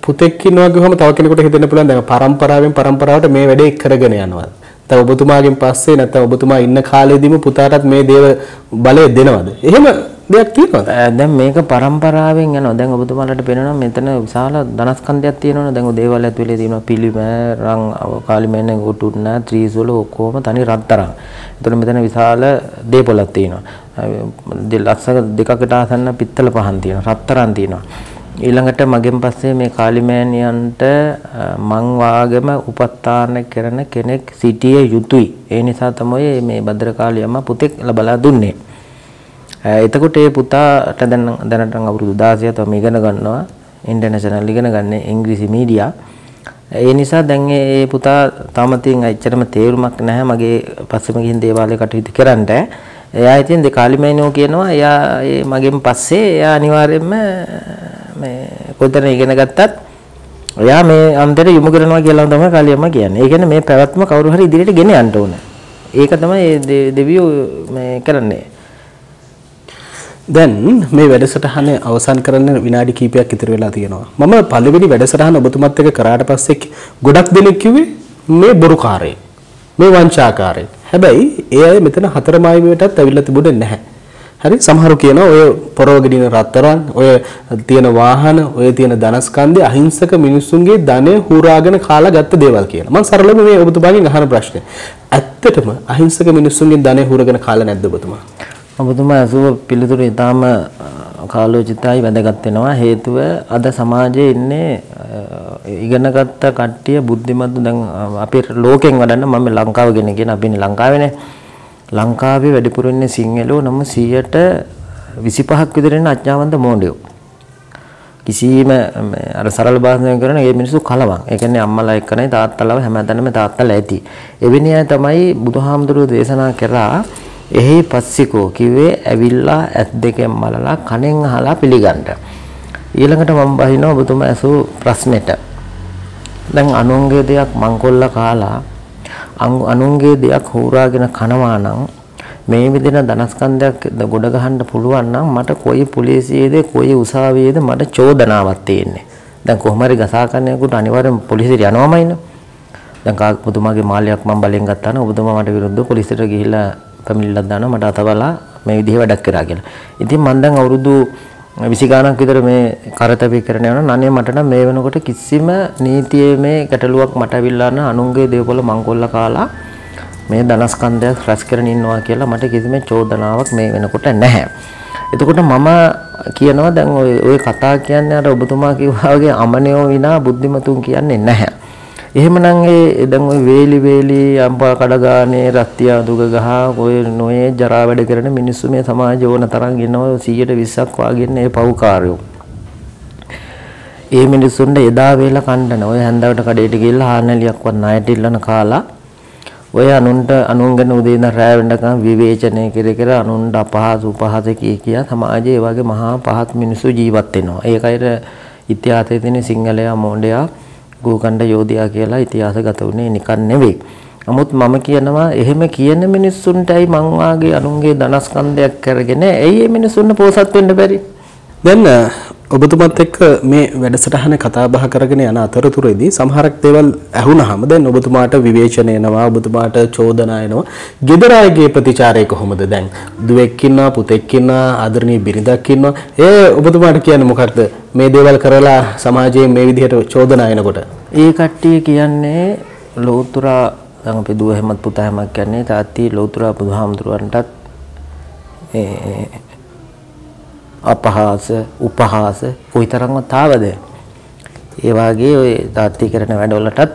පුතෙක් ඉන්නවා ගියම තව කෙනෙකුට හිතෙන්න පුළුවන් දැන් පරම්පරාවෙන් පරම්පරාවට මේ වැඩේ කරගෙන යනවා. දැන් ඔබතුමාගෙන් පස්සේ නැත්නම් ඔබතුමා ඉන්න කාලෙදීම පුතාටත් මේ දේව බලය දෙනවද? එහෙම දෙයක් තියෙනවද? දැන් මේක පරම්පරාවෙන් යනවා. දැන් ඔබතුමාලට පේනවා මෙතන විශාල ධනස්කන්ධයක් තියෙනවනේ. දැන් දේවාලය ඇතුලේ තියෙනවා පිළිම, රන්, කාලිමේන, ගොටුන්න, ත්‍රිසූල ඔක්කොම තනි රත්තරන්. ඒතකොට මෙතන විශාල දේපොළක් තියෙනවා. ලක්ෂ දෙකකට ආසන්න පිත්තල පහන් තියෙනවා. රත්තරන් තියෙනවා. ඊළඟට මගෙන් පස්සේ මේ කාලිමෑනියන්ට මං වාගම උපස්ථාන කරන කෙනෙක් සිටිය යුතුයි. ඒ නිසා තමයි මේ භද්‍රකාලී අම්මා පුතෙක් ලබලා දුන්නේ. එතකොට ඒ පුතාට දැනට අවුරුදු 16 තමයි ඉගෙන ගන්නවා. ඉන්ටර්නැෂනල් ඉගෙන ගන්න ඉංග්‍රීසි මීඩියා. ඒ නිසා දැන් ඒ පුතා තාම තින් ඇත්තටම තේරුමක් නැහැ මගේ පස්සෙම ගිහින් දේවාලේ කටයුතු කරන්න. එයා ඉතින් කාලිමෑනියෝ කියනවා එයා මගෙන් පස්සේ එයා අනිවාර්යයෙන්ම මේ කොතන ඉගෙන ගත්තත් එයා මේ අන්තයට යොමු කරනවා කියලා තමයි කාලියම්ම කියන්නේ. ඒ කියන්නේ මේ පැවැත්ම කවුරු හරි ඉදිරියට ගෙන යන්න ඕන. ඒක තමයි දෙවියෝ මේ කරන්නේ. දැන් මේ වැඩසටහන අවසන් කරන්න විනාඩි කිහිපයක් ඉතුරු වෙලා තියෙනවා. මම පළවෙනි වැඩසටහන ඔබතුමත් එක්ක කරාට පස්සේ ගොඩක් දෙනෙක් කිව්වේ මේ බොරුකාරයෙක්, මේ වංචාකාරයෙක්. හැබැයි ඒ අය මෙතන හතර මායිමකටත් ඇවිල්ලා තිබුණේ නැහැ. හරි සමහරු කියනවා ඔය පොරවගෙඩින රත්තරන්, ඔය තියෙන වාහන, ඔය තියෙන ධනස්කන්ධය අහිංසක මිනිස්සුන්ගේ ධනෙ හුරාගෙන කාලා ගත්ත දේවල් කියලා. මම සරලව මේ ඔබතුමාගෙන් අහන ප්‍රශ්නේ. ඇත්තටම අහිංසක මිනිස්සුන්ගෙන් ධනෙ හුරගෙන කාලා නැද්ද ඔබතුමා? ඔබතුමා අසුව පිළිතුරු ඊටාම කාලෝචිතයි වැදගත් වෙනවා. හේතුව අද සමාජයේ ඉන්නේ ඉගෙනගත්ත කට්ටිය බුද්ධිමත් දැන් අපේ ලෝකෙන් වඩන්න මම ලංකාව ගැන කියන අපිනේ ලංකාවේනේ. ලංකාවේ වැඩිපුර ඉන්නේ සිංහලෝ නම් 125ක් විතර ඉන්න අඥාවන්ත මෝඩයෝ. කිසිම අර සරල භාෂාවෙන් කරන මේ මිනිස්සු කලවම්. ඒ කියන්නේ අම්මලා එක්කනේ තාත්තලාව හැමදාම තාත්තලා ඇති. එවැනි අය තමයි බුදුහාමුදුරුවෝ දේශනා කරා එහි පස්සිකෝ කිව්වේ ඇවිල්ලා ඇස් දෙකෙන් බලලා කනෙන් අහලා පිළිගන්න. ඊළඟට මම බහිනවා ඔබතුමා ඇසූ ප්‍රශ්නෙට. දැන් අනුන්ගේ දෙයක් මංකොල්ල කාලා අනුන්ගේ දෙයක් හොරාගෙන කනවා නම් මේ විදිහට ධනස්කන්ධයක් ගොඩ ගහන්න පුළුවන් නම් මට කොයි පොලිසියේද කොයි උසාවියේද මට චෝදනාවක් තියෙන්නේ. දැන් කොහොම හරි ගසා කන්නේකට අනිවාර්යෙන් පොලිසියට යනවාමයිනේ. දැන් ඔබතුමාගේ මාලයක් මම බලෙන් ගත්තා නම් ඔබතුමා මට විරුද්ධව පොලිසියට ගිහිල්ලා පැමිණිල්ලක් දානවා මට අතවලා මේ විදිහේ වැඩක් කරා කියලා. ඉතින් මම දැන් අවුරුදු 20 ගානක් විතර මේ කරතපේ කරන යනවා. අනේ මට නම් මේ වෙනකොට කිසිම නීතියේ මේ ගැටලුවක් මට අවිල්ලා නැ අනුන්ගේ දේවල් මංකොල්ල කාලා මේ ධනස්කන්ධයක් රැස් කරගෙන ඉන්නවා කියලා මට කිසිම චෝදනාවක් මේ වෙනකොට නැහැ. එතකොට මම කියනවා දැන් ඔය කතා කියන්නේ අර ඔබතුමා කිව්වා වගේ අමනයෝ විනා බුද්ධිමතුන් කියන්නේ නැහැ. එහෙමනම් ඒ දැන් ওই වේලි අම්පා කඩගානේ රත්තිය දුග ගහ ඔය නොයේ ජරා වැඩ කරන මිනිස්සු මේ සමාජය ඕන තරම් ඉන්නවා 120ක් වාගේ ඉන්නේ පව්කාරයෝ. ඒ මිනිස්සුන්ට එදා වේලා කණ්ඩන ඔය හැන්දාවට කඩේට ගිහලා හානලියක්වත් ණයට ඉල්ලන කාලා ඔය අනුන්ගෙන උදේ ඉඳන් රැ වෙනකම් විවේචනය කර අනුන්ට අපහාස උපහාස කිය සමාජයේ ඒ වගේ මහා පහත් මිනිස්සු ජීවත් වෙනවා. ඒකයි ඉතිහාසයේ තියෙන සිංහලයා මොණ්ඩයා ගෝකණ්ඩ යෝධයා කියලා ඉතිහාසගත වුණේ නිකන් නෙවෙයි. නමුත් මම කියනවා එහෙම කියන මිනිස්සුන්ටයි මං වාගේ අනුන්ගේ ධනස්කන්ධයක් කරගෙන ඇයි මේ මිනිස්සුන්ට පෝසත් වෙන්න බැරි? දැන් ඔබතුමත් එක්ක මේ වැඩසටහන කතා බහ කරගෙන යන අතරතුරේදී සමහරක් දේවල් ඇහුණාම දැන් ඔබතුමාට විවේචනය එනවා, ඔබතුමාට චෝදනා එනවා. ගෙදර අයගේ ප්‍රතිචාරය කොහොමද? දැන් දුවෙක් ඉන්නවා, පුතෙක් ඉන්නවා, ආදරණීය බිරිඳක් ඉන්නවා. ඒ ඔබතුමාට කියන්නේ මොකක්ද? මේ දේවල් කරලා සමාජයේ මේ විදිහට චෝදනා එනකොට ඒ කට්ටිය කියන්නේ ලෝතර දැන් අපි දුව හැමත් පුතා හැමක් කියන්නේ තාත්ති ලෝතර බුදුහාමුදුරන්ටත් අපහාස උපහාස කොයිතරම්වත් ආවද? ඒ වාගේ ඔය තාත්ති කරන වැඩවලටත්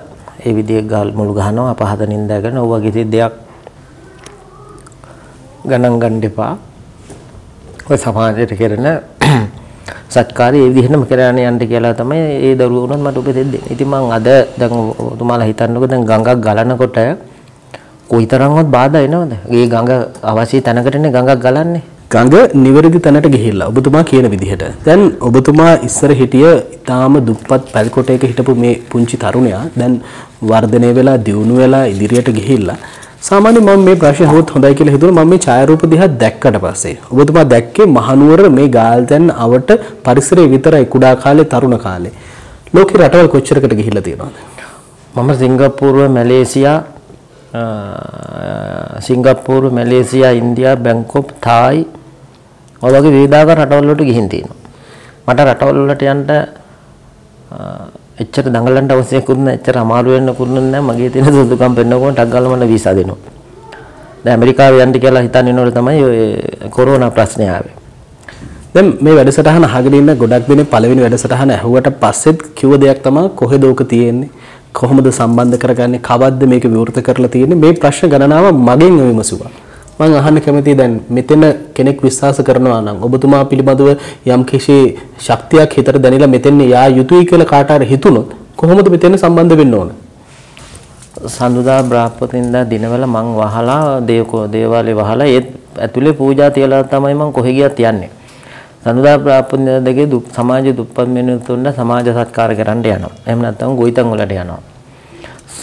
ඒ විදිහේ ගල් මුළු ගහනවා අපහාස නින්දා කරන ඔය වගේ දෙයක් ගණන් ගන්න එපා. ඔය සමාජයට කරන සත්කාරය ඒ විදිහටම කරගෙන යන්න කියලා තමයි ඒ දරුවෝ උනත් මට උපදෙස් දෙන්නේ. ඉතින් මම අද දැන් ඔතුමාලා හිතන්නකෝ දැන් ගඟක් ගලනකොට කොයිතරම්වත් බාධා එනවද? ඒ ගඟ අවශ්‍ය තැනකටනේ ගඟක් ගලන්නේ. ගඟ නිවැරදි තැනට ගිහිල්ලා ඔබතුමා කියන විදිහට. දැන් ඔබතුමා ඉස්සර හිටිය ඊටාම දුප්පත් පැල්කොටයක හිටපු මේ පුංචි තරුණයා දැන් වර්ධනය වෙලා දියුණු වෙලා ඉදිරියට ගිහිල්ලා සාමාන්‍ය මම මේ ප්‍රශ්නේ හොත් හොඳයි කියලා හිතුවා. මම මේ ඡායාරූප දිහා දැක්කට පස්සේ ඔබතුමා දැක්කේ මහනුවර මේ ගාල්තැන් අවට පරිසරයේ විතරයි විකුඩා කාලේ තරුණ කාලේ. ලෝකේ රටවල් කොච්චරකට ගිහිල්ලා තියෙනවද? මම සිංගප්පූරු, මැලේසියා, ඉන්දියා, බැංකොක්, තායි ඔය වගේ විවිධාකාර රටවල් වලට ගිහින් තියෙනවා. මට රටවල් වලට යන්න එච්චර දඟලන්න අවශ්‍යකුත් නැහැ, එච්චර අමාරු වෙන්නකුත් නැහැ. මගේ තියෙන සුදුකම් පෙන්නකොට ටක් ගාලා මට වීසා දෙනවා. දැන් ඇමරිකාවේ යන්න කියලා හිතන් ඉන්නකොට තමයි ඔය කොරෝනා ප්‍රශ්නේ ආවේ. දැන් මේ වැඩසටහන අහගෙන ඉන්න ගොඩක් දෙනෙක් පළවෙනි වැඩසටහන ඇහුවට පස්සෙත් කිව්ව දෙයක් තමයි කොහෙද ඕක තියෙන්නේ? කොහොමද සම්බන්ධ කරගන්නේ? කවද්ද මේක විවෘත කරලා තියෙන්නේ? මේ ප්‍රශ්න ගණනාව මගෙන් විමසුවා. මම අහන්න කැමතියි දැන් මෙතන කෙනෙක් විශ්වාස කරනවා නම් ඔබතුමා පිළිබඳව යම් කිසි ශක්තියක් හිතට දැනෙලා මෙතෙන් යා යුතුයි කියලා කාට හරි හිතුනොත් කොහොමද මෙතන සම්බන්ධ වෙන්න ඕන? සඳුදා බ්‍රහස්පතින්දා දිනවල මං වහලා දේවාලේ වහලා ඒ ඇතුලේ පූජා තියලා තමයි මං කොහෙ ගියත් යන්නේ. සඳුදා බ්‍රහස්පතින්දා දෙකේ සමාජ දුප්පත් මිනිස්සුන්ට සමාජ සත්කාර කරන්න යනවා. එහෙම නැත්නම් ගොවිතැන් වලට යනවා.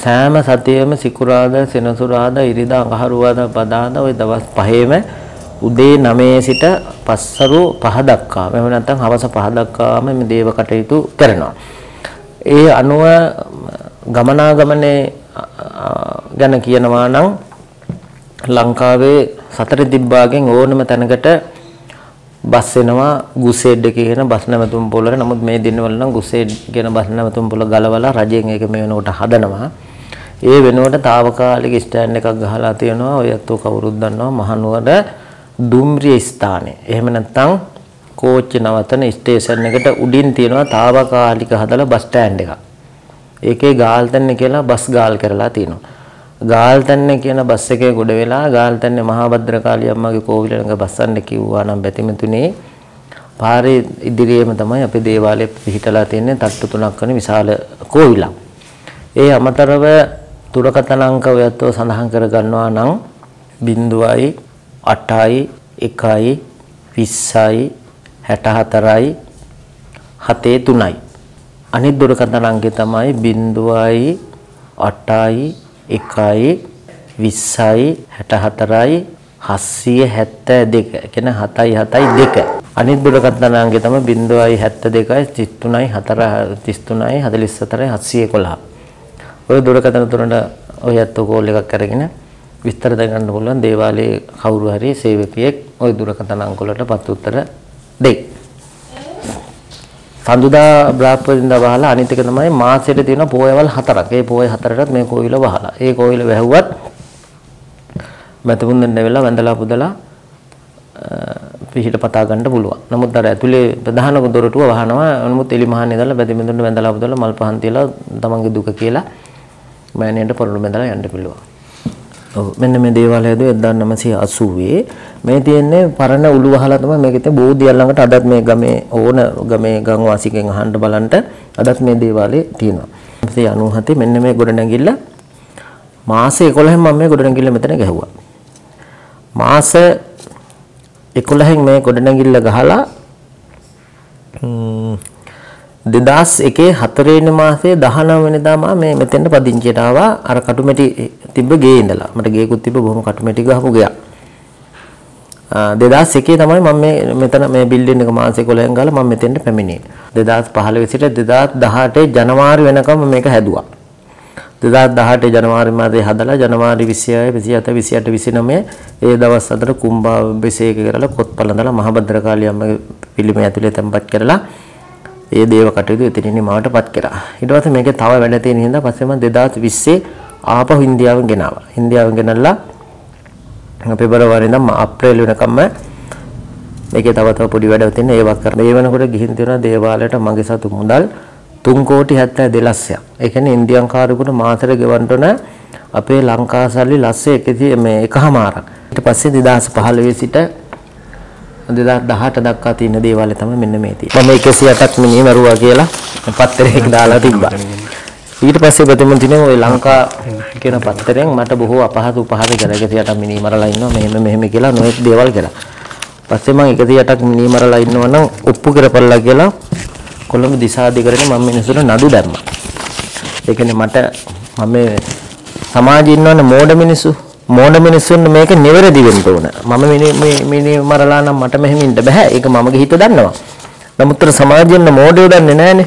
සෑම සතියෙම සිකුරාදා, සෙනසුරාදා, ඉරිදා, අඟහරුවාදා, බදාදා ওই දවස් පහේම උදේ 9 සිට පස්වරු 5 දක්වා එහෙම නැත්නම් හවස 5 දක්වාම මේ දේව කටයුතු කරනවා. ඒ අනුව ගමනාගමනේ ගැන කියනවා නම් ලංකාවේ සතර දිබ්බාගෙන් ඕනම තැනකට බස් එනවා ගුසෙඩ් එකේ කියන බස් නැවතුම් පොළට. නමුත් මේ දිනවල නම් ගුසෙඩ් කියන බස් නැවතුම් පොළ ගලවලා රජයෙන් ඒක මේ වෙනකොට හදනවා. ඒ වෙනුවට తాවකාලික ස්ටෑන්ඩ් එකක් ගහලා තියෙනවා. ඔය අතෝ කවුරුත් දන්නවා මහනුවර දුම්රිය ස්ථානේ. එහෙම නැත්නම් කෝච්චි නවතන ස්ටේෂන් එකට උඩින් තියෙනවා తాවකාලික හදලා බස් ස්ටෑන්ඩ් එකක්. ඒකේ ගාල්තැන්න කියලා බස් ගාල් කරලා තියෙනවා. ගාල්තැන්න කියන බස් එකේ ගොඩ වෙලා ගාල්තැන්නේ මහා භද්‍රකාళී අම්මගේ කෝවිල ළඟ බස්සන්න කිව්වා නම් බැතිමතුනේ පාරේ ඉදිරියේම තමයි අපේ දේවාලය පිහිටලා තියෙන්නේ. තට්ටු 3ක් වෙන විශාල කෝවිලක්. ඒ අමතරව දුරකථන අංක ඔයත්ව සඳහන් කර ගන්නවා නම් 0යි 8යි 1යි 20යි 64යි 73යි. අනිත් දුරකථන අංකය තමයි 0යි 8යි 1යි 20යි 64යි 772 කියන 7යි 2. අනිත් දුරකථන අංකය තමයි 0යි 72යි 33යි 4 33යි 44යි 711. ඔය දුරකථන තුනට ඔය අතෝ කෝල් එකක් අරගෙන විස්තර දැනගන්න පුළුවන්. දේවාලයේ කවුරු හරි සේවකයෙක් ওই දුරකථන අංක වලට පත් උත්තර දෙයි. සඳුදා බ්‍රහස්පතින්දා වහලා අනිත් එක තමයි මාසෙට තියෙන පොයවල් 4ක්. ඒ පොය 4ටත් මේ කෝවිල වහලා. ඒ කෝවිල වැහුවත් මතමුන් දෙන්න වෙලා වැඳලා පුදලා පිහිට පතා ගන්න පුළුවන්. නමුත් අර ඇතුලේ ප්‍රධාන දොරටුව වහනවා. නමුත් එලි මහන්නේ දාලා බැදිමිඳුන්ට වැඳලා පුදලා මල් පහන් තියලා තමන්ගේ දුක කියලා මෑණියන්ට පොරොන්දු බැඳලා යන්න පුළුවන්. ඔව් මෙන්න මේ දේවාලය හදුවේ 1980 මේ තියෙන්නේ පරණ උළු වහලා තමයි මේකේ තියෙන බෝධිය ළඟට අදත් මේ ගමේ ඕන ගමේ ගම් වාසිකෙන් අහන්න බලන්න අදත් මේ දේවාලේ තියෙනවා. 1997 මෙන්න මේ ගොඩනැගිල්ල මාස 11න් මම මේ ගොඩනැගිල්ල මෙතන ගැහුවා. මාස 11න් මේ ගොඩනැගිල්ල ගහලා 2001 4 වෙනි මාසේ 19 වෙනිදා මම මේ මෙතෙන්ට පදිංචියට ආවා. අර කටුමැටි තිබ්බ ගේ ඉඳලා. මට ගේකුත් තිබ්බ බොහොම කටුමැටි ගහපු ගයක්. 2001 තමයි මම මෙතන මේ බිල්ඩින් එක මාස 11න් ගාලා මම මෙතෙන්ට පැමිණියේ. 2015 සිට 2018 ජනවාරි වෙනකම් මේක හැදුවා. 2018 ජනවාරි මාසයේ හදලා ජනවාරි 26 27 28 29 ඒ දවස් අතර කුම්භාභිෂේක කරලා කොත් පළඳලා මහබද්දරකාලිය අම්මගේ පිළිම ඇතුලේ තැන්පත් කරලා ඒ දේව කටයුතු එතනින් මාවටපත් කරා. ඊට පස්සේ මේකේ තව වැඩ තියෙන හින්දා පස්සේ මම 2020 ආපහු ඉන්දියාවෙන් ගෙනාවා. ඉන්දියාවෙන් ගෙනල්ලා පෙබරවාරි ඉඳන් අප්‍රේල් වෙනකම්ම මේකේ තව පොඩි වැඩ තියෙන ඒවා කරන. ඒ වෙනකොට ගිහින් තියෙනවා දේවාලයට මගේ සතු මුදල් 3,72 ලක්ෂයක්. ඒ කියන්නේ ඉන්දියන් කාරයෙකුට මාසෙට ගෙවන්න ඕන අපේ ලංකා සල්ලි ලක්ෂ 1.5. ඊට පස්සේ 2015 සිට 2018 දක්වා තියෙන දේවාලය තමයි මෙන්න මේ තියෙන්නේ. මම 108ක් මිනිහ මරුවා කියලා පත්තරයක දාලා තිබ්බා. ඊට පස්සේ ප්‍රතිමන්ත්‍රීනේ ওই ලංකා කියන පත්තරෙන් මට බොහෝ අපහසු උපහාර කරලා 108ක් මිනිහ මරලා ඉන්නවා මෙහෙම කියලා නොයෙක් දේවල් කරා. පස්සේ මම 108ක් මිනිහ මරලා ඉන්නවා නම් ඔප්පු කරපළා කියලා කොළඹ දිසාධිකරණේ මම මිනිස්සුන්ට නඩු දැම්මා. ඒ කියන්නේ මම මේ සමාජයේ ඉන්නවනේ මෝඩ මිනිස්සුන් මේක නිවැරදි වෙන්න ඕන. මම මේ මරලා නම් මට මෙහෙම ඉන්න බෑ. ඒක මමගේ හිත දන්නවා. නමුත් සමාජයේ ඉන්න මෝඩයෝ දන්නේ නැහනේ.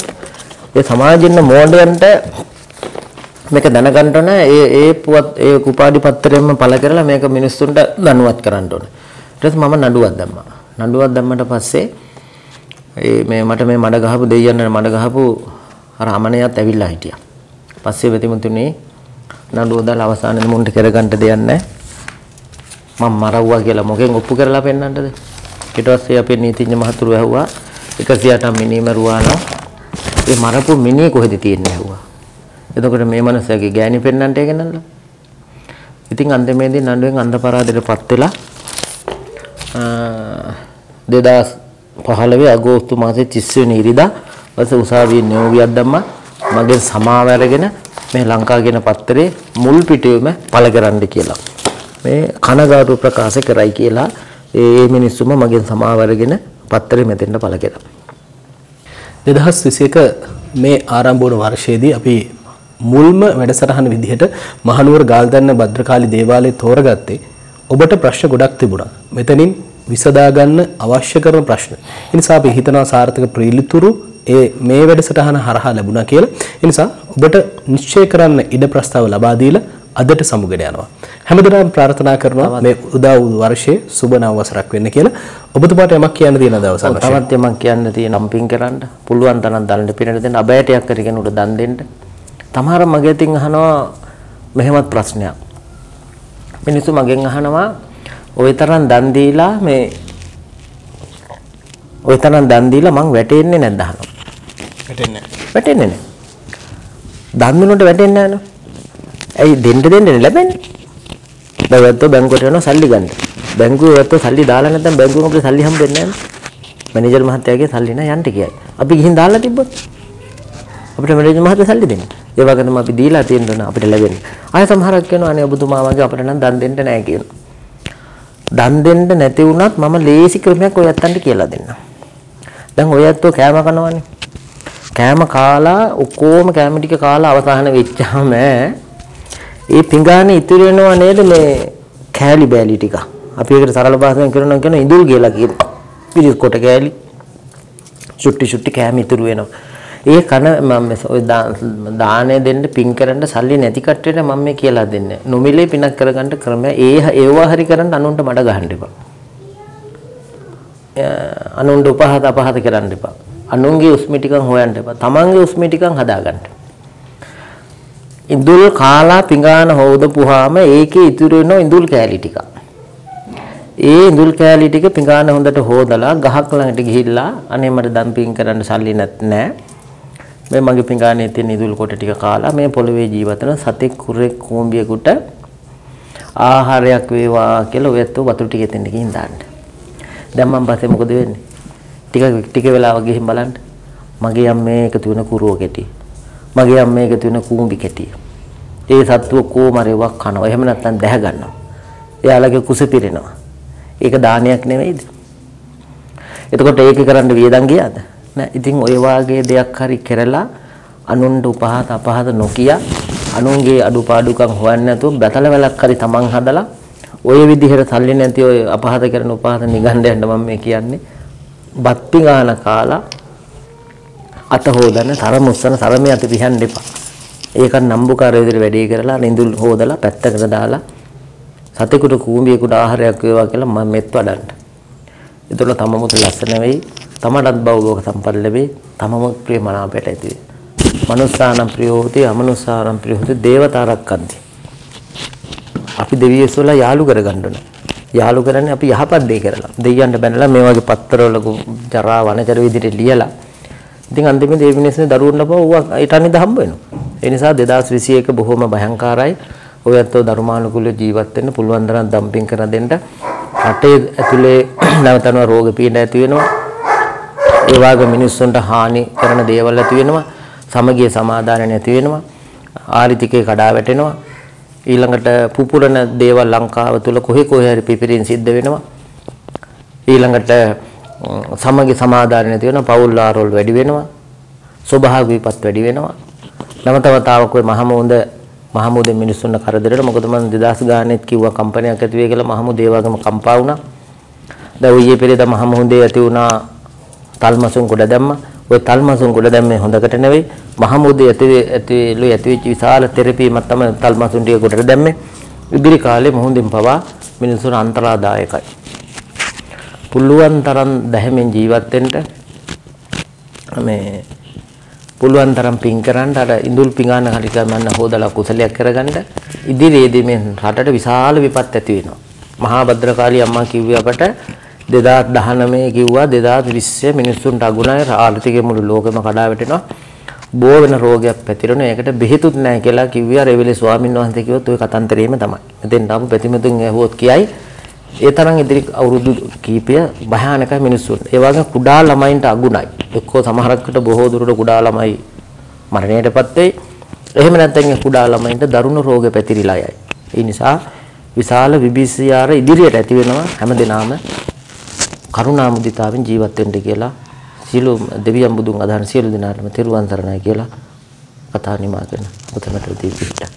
ඒ සමාජයේ ඉන්න මෝඩයන්ට මේක දැනගන්න ඕන. ඒ කුපාඩි පත්‍රයෙන්ම පළ කරලා මේක මිනිස්සුන්ට දනුවත් කරන්න ඕන. ඊට පස්සේ මම නඩුවක් දැම්මා. නඩුවක් දැම්මට පස්සේ මේ මට මේ මඩ ගහපු දෙයියන් මඩ ගහපු අර අමනයත් ඇවිල්ලා හිටියා. පස්සේ ප්‍රතිමන්ත්‍රීනේ නඩුව දාලා අවසානයේ මුන්ට කරගන්න දෙයක් නැහැ. මම මරවුවා කියලා මොකෙන් ඔප්පු කරලා පෙන්නන්නද? ඊට පස්සේ අපේ නීතිඥ මහතුරු ඇහුවා 108ක් මිනිහ මරුවා නම් ඒ මරපු මිනිහ කොහෙද තියෙන්නේ ඇහුවා. එතකොට මේ මනුස්සයාගේ ගෑණි පෙන්නන්නට ඒකනල්ලා. ඉතින් අන්තිමේදී නඩුවෙන් අන්ධපරාදයටපත් වෙලා 2015 අගෝස්තු මාසේ 30 වෙනි ඉරිදා පස්සේ උසාවියේ නියෝගයක් දැම්මා. මගෙන් සමාව අරගෙන මේ ලංකා කියන පත්තරේ මුල් පිටුවේම පළ කරන්න කියලා. මේ කනගාටු ප්‍රකාශ කරයි කියලා ඒ මිනිස්සුම මගෙන් සමාව අරගෙන පත්තරේ මෙතෙන්ට පළ කරා. 2021 මේ ආරම්භ වුණ වර්ෂයේදී අපි මුල්ම වැඩසටහන විදිහට මහනුවර ගාල්දන්න භද්‍රකාලි දේවාලය තෝරගත්තේ ඔබට ප්‍රශ්න ගොඩක් තිබුණා. මෙතනින් විසඳා ගන්න අවශ්‍ය කරන ප්‍රශ්න. ඒ නිසා අපි හිතනවා සාර්ථක ප්‍රතිලිතුරු මේ වැඩසටහන හරහා ලැබුණා කියලා. ඒ නිසා ඔබට නිශ්චය කරන්න ඉඩ ප්‍රස්තාව ලබා දීලා අදට සමුගෙන යනවා. හැමදෙනාම ප්‍රාර්ථනා කරනවා මේ උදා වූ වර්ෂයේ සුබ නව වසරක් වෙන්න කියලා. ඔබතුමාට යමක් කියන්න තියෙන දවසක් වශයෙන්. තවත් යමක් කියන්න තියෙන අම්පින් කරන්න. පුළුවන් තරම් දලන්න පිරෙන්න දෙන්න අබෑටයක් කරගෙන උඩ දන් දෙන්න. තමහර මගේ තින් අහනවා මෙහෙමත් ප්‍රශ්නයක්. මිනිස්සු මගෙන් අහනවා ওই තරම් දන් දීලා මං වැටෙන්නේ නැද්ද අහනවා. වැටෙන්නේ නැහැ. දන් දුන්නට වැටෙන්නේ නැහැ නෝ. ඇයි දෙන්න ලැබෙන්නේ? දැන් බැංකුවට යනවා සල්ලි ගන්න. බැංකුවේ වැත්තෝ සල්ලි දාලා නැත්නම් බැංකුවෙන් අපිට සල්ලි හම්බෙන්නේ නැහැ. මැනේජර් මහත්තයාගේ සල්ලි නෑ යන්න කියයි. අපි ගිහින් දාලා තිබ්බොත් අපිට මැනේජර් මහත්තයා සල්ලි දෙන්නේ. ඒ වගේම අපි දීලා තියෙන අපිට ලැබෙන්නේ. ආය සමහරක් කියනවා අනේ ඔබතුමා වගේ අපිට නම් දන් දෙන්න නැහැ කියනවා. දන් දෙන්න නැති වුණත් මම ලේසි ක්‍රමයක් ඔය ඇත්තන්ට කියලා දෙන්නම්. දැන් ඔය ඇත්තෝ කෑම කනවනේ. කෑම කාලා ඔක්කොම කෑම ටික කාලා අවසාන වෙච්චාම ඒ පිඟානේ ඉතුරු වෙනව නේද මේ කෑලි බෑලි ටික. අපි ඒකට සරල භාෂාවෙන් කරනවා කියන ඉඳුල් කියලා කියනවා. පිළිස් කොට කෑලි. සුට්ටි කෑම ඉතුරු වෙනවා. ඒ කන මම ඔය දානේ දෙන්න පින් කරන්න සල්ලි නැති කට්ටියට මම මේ කියලා දෙන්නේ. නොමිලේ පිනක් කරගන්න ක්‍රමය ඒවා හරි කරන්න අනුන්ට මඩ ගහන්න එපා. අනුන්ට අපහාස කරන්න එපා. අනුන්ගේ උස්මි ටිකන් හොයන්න එපා. තමන්ගේ උස්මි ටිකන් හදාගන්න. ඉඳුල් කාලා පිඟාන හොදපුවාම ඒකේ ඉතුරු වෙන ඉඳුල් කෑලි ටික. ඒ ඉඳුල් කෑලි ටික පිඟාන හොඳට හොදලා ගහක් ළඟට ගිහිල්ලා අනේ මට දන් පින් කරන්න සල්ලි නැත්නම් මේ මගේ පිඟානේ තියෙන ඉඳුල් කොට ටික කාලා මේ පොළවේ ජීවත් වෙන සතෙක් කුරෙක් කූඹියෙකුට ආහාරයක් වේවා කියලා ඔයත් වතුර ටික එතෙන් ගිහින් දාන්න. දැන් මම පස්සේ මොකද වෙන්නේ? ටික වෙලාවක් ගිහින් බලන්න. මගේ අම්මේ එකතු වෙන කුරුව කෙටි. මගේ අම්මේ එකතු වෙන කූඹි කෙටි. ඒ සත්තුව කොමරේවක් කනවා. එහෙම නැත්නම් දැහ ගන්නවා. එයාලගේ කුස පිරෙනවා. ඒක දානයක් නෙවෙයිද? එතකොට ඒක කරන්න වියදම් ගියාද? නෑ. ඉතින් ඔය වාගේ දෙයක් හරි කරලා අනුන්ට උපහාත අපහාත නොකිය අනුන්ගේ අඩුපාඩුකම් හොයන්නේ නැතුව බතල වැලක් හරි තමන් හදලා ඔය විදිහට සල්ලි නැති ඔය අපහාත කරන උපහාත නිගණ්ඩයන්ට මම මේ කියන්නේ බත්පි ගාන කාලා අත හොදන්න තරමුස්සන තරමේ අත පිහන්න එපා. ඒක නම්බුකාරය විදිහට වැඩේ කරලා නිඳුල් හොදලා පැත්තකට දාලා සතෙකුට කූඹියෙකුට ආහාරයක් වේවා කියලා මම මෙත් වඩන්න. ඒතකොට තමමුත් ලස්සන වෙයි. තමටත් බෞලෝක සම්පන්න ලැබෙයි. තමමුත් ප්‍රිය මනාපයට ඇති වෙයි. මනුස්සානම් ප්‍රියෝති අමනුස්සානම් ප්‍රියෝති දේවතාරක්කන්ති. අපි දෙවියන්සොල්ලා යාළු කරගන්න ඕන. යාළු කරන්නේ අපි යහපත් දේ කරලා. දෙවියන්ට බැනලා මේ වගේ පත්තරවල ජරා වනචර විදිහට ලියලා. ඉතින් අන්තිමේදී මේ මිනිස්සුනේ දරුවොත් නපුවා ඌ ඊටනින්ද හම්බ වෙනවා. ඒ නිසා 2021 බොහොම භයංකාරයි. ඔයත්ෝ ධර්මානුකූල ජීවත් වෙන්න පුළුවන් තරම් ඩම්පින් කර දෙන්න. රටේ ඇතුලේ නැවතන රෝග පීඩ ඇති වෙනවා. ඒ වගේ මිනිස්සුන්ට හානි කරන දේවල් ඇති වෙනවා. සමගිය සමාදාන නැති වෙනවා. ආර්ථිකේ කඩා වැටෙනවා. ඊළඟට පුපුරන දේවල් ලංකාව තුල කොහේ හරි පිපිරින් සිද්ධ වෙනවා. ඊළඟට සමගිය සමාදාන නැති වෙනවා. පෞල් ආරෝල් වැඩි වෙනවා. ස්වභාවික විපත් වැඩි වෙනවා. නවතවතාවක් ඔය මහමුදේ මිනිස්සුන්ට කරදරේට මොකද මම 2000 ගානෙත් කිව්වා කම්පැනියක් ඇති වෙයි කියලා මහමුදේ ඒ වගේම කම්පා වුණා. දැන් ඊයේ පෙරේද මහමුදේ ඇති වුණා තල්මසුන් ගොඩ දැම්මා. ඔය තල්මසුන් ගොඩ දැම්මේ හොඳකට නෙවෙයි. මහමුදේ ඇතිවෙච්ච විශාල තෙරපීමක් තමයි තල්මසුන් ටික ගොඩට දැම්මේ. ඉදිරි කාලේ මොහොඳින් පවා මිනිස්සුන් අන්තරාදායකයි. පුළුවන් තරම් දැහැමින් ජීවත් වෙන්න මේ පුළුවන් තරම් පින් කරන්න අර ඉඳුල් පිඟාන හරි ගමන්න හොදලා කුසලයක් කරගන්න ඉදිරියේදී මේ රටට විශාල විපත් ඇති වෙනවා. මහා භද්‍රකාලී අම්මා කිව්වේ අපට 2019 කිව්වා 2020 මිනිස්සුන්ට අගුණයි ආර්ථිකය මුළු ලෝකෙම කඩා වැටෙනවා. බෝ වෙන රෝගයක් පැතිරෙනවා. ඒකට බෙහෙතුත් නැහැ කියලා කිව්වා. රෙවිලි ස්වාමීන් වහන්සේ කිව්වොත් ওই කතන්දරේම තමයි. එතෙන් ආපු ප්‍රතිමතුන් ඇහුවොත් කියයි ඒ තරම් ඉදිරි අවුරුදු කීපය භයානකයි මිනිස්සුන්ට. ඒ වගේ කුඩා ළමයින්ට අගුණයි. එක්කෝ සමහරකට බොහෝ දුරට කුඩා ළමයි මරණයටපත් වෙයි. එහෙම නැත්නම් කුඩා ළමයින්ට දරුණු රෝග පැතිරිලා යයි. ඒ නිසා විශාල විභීෂිකාර ඉදිරියට ඇති වෙනවා හැමදෙනාම කරුණා මුදිතාවෙන් ජීවත් වෙන්න කියලා සියලු දෙවියන් බුදුන් අදහන සියලු දෙනාටම තෙරුවන් සරණයි කියලා කතා නිමා කරන උතමට දීපිට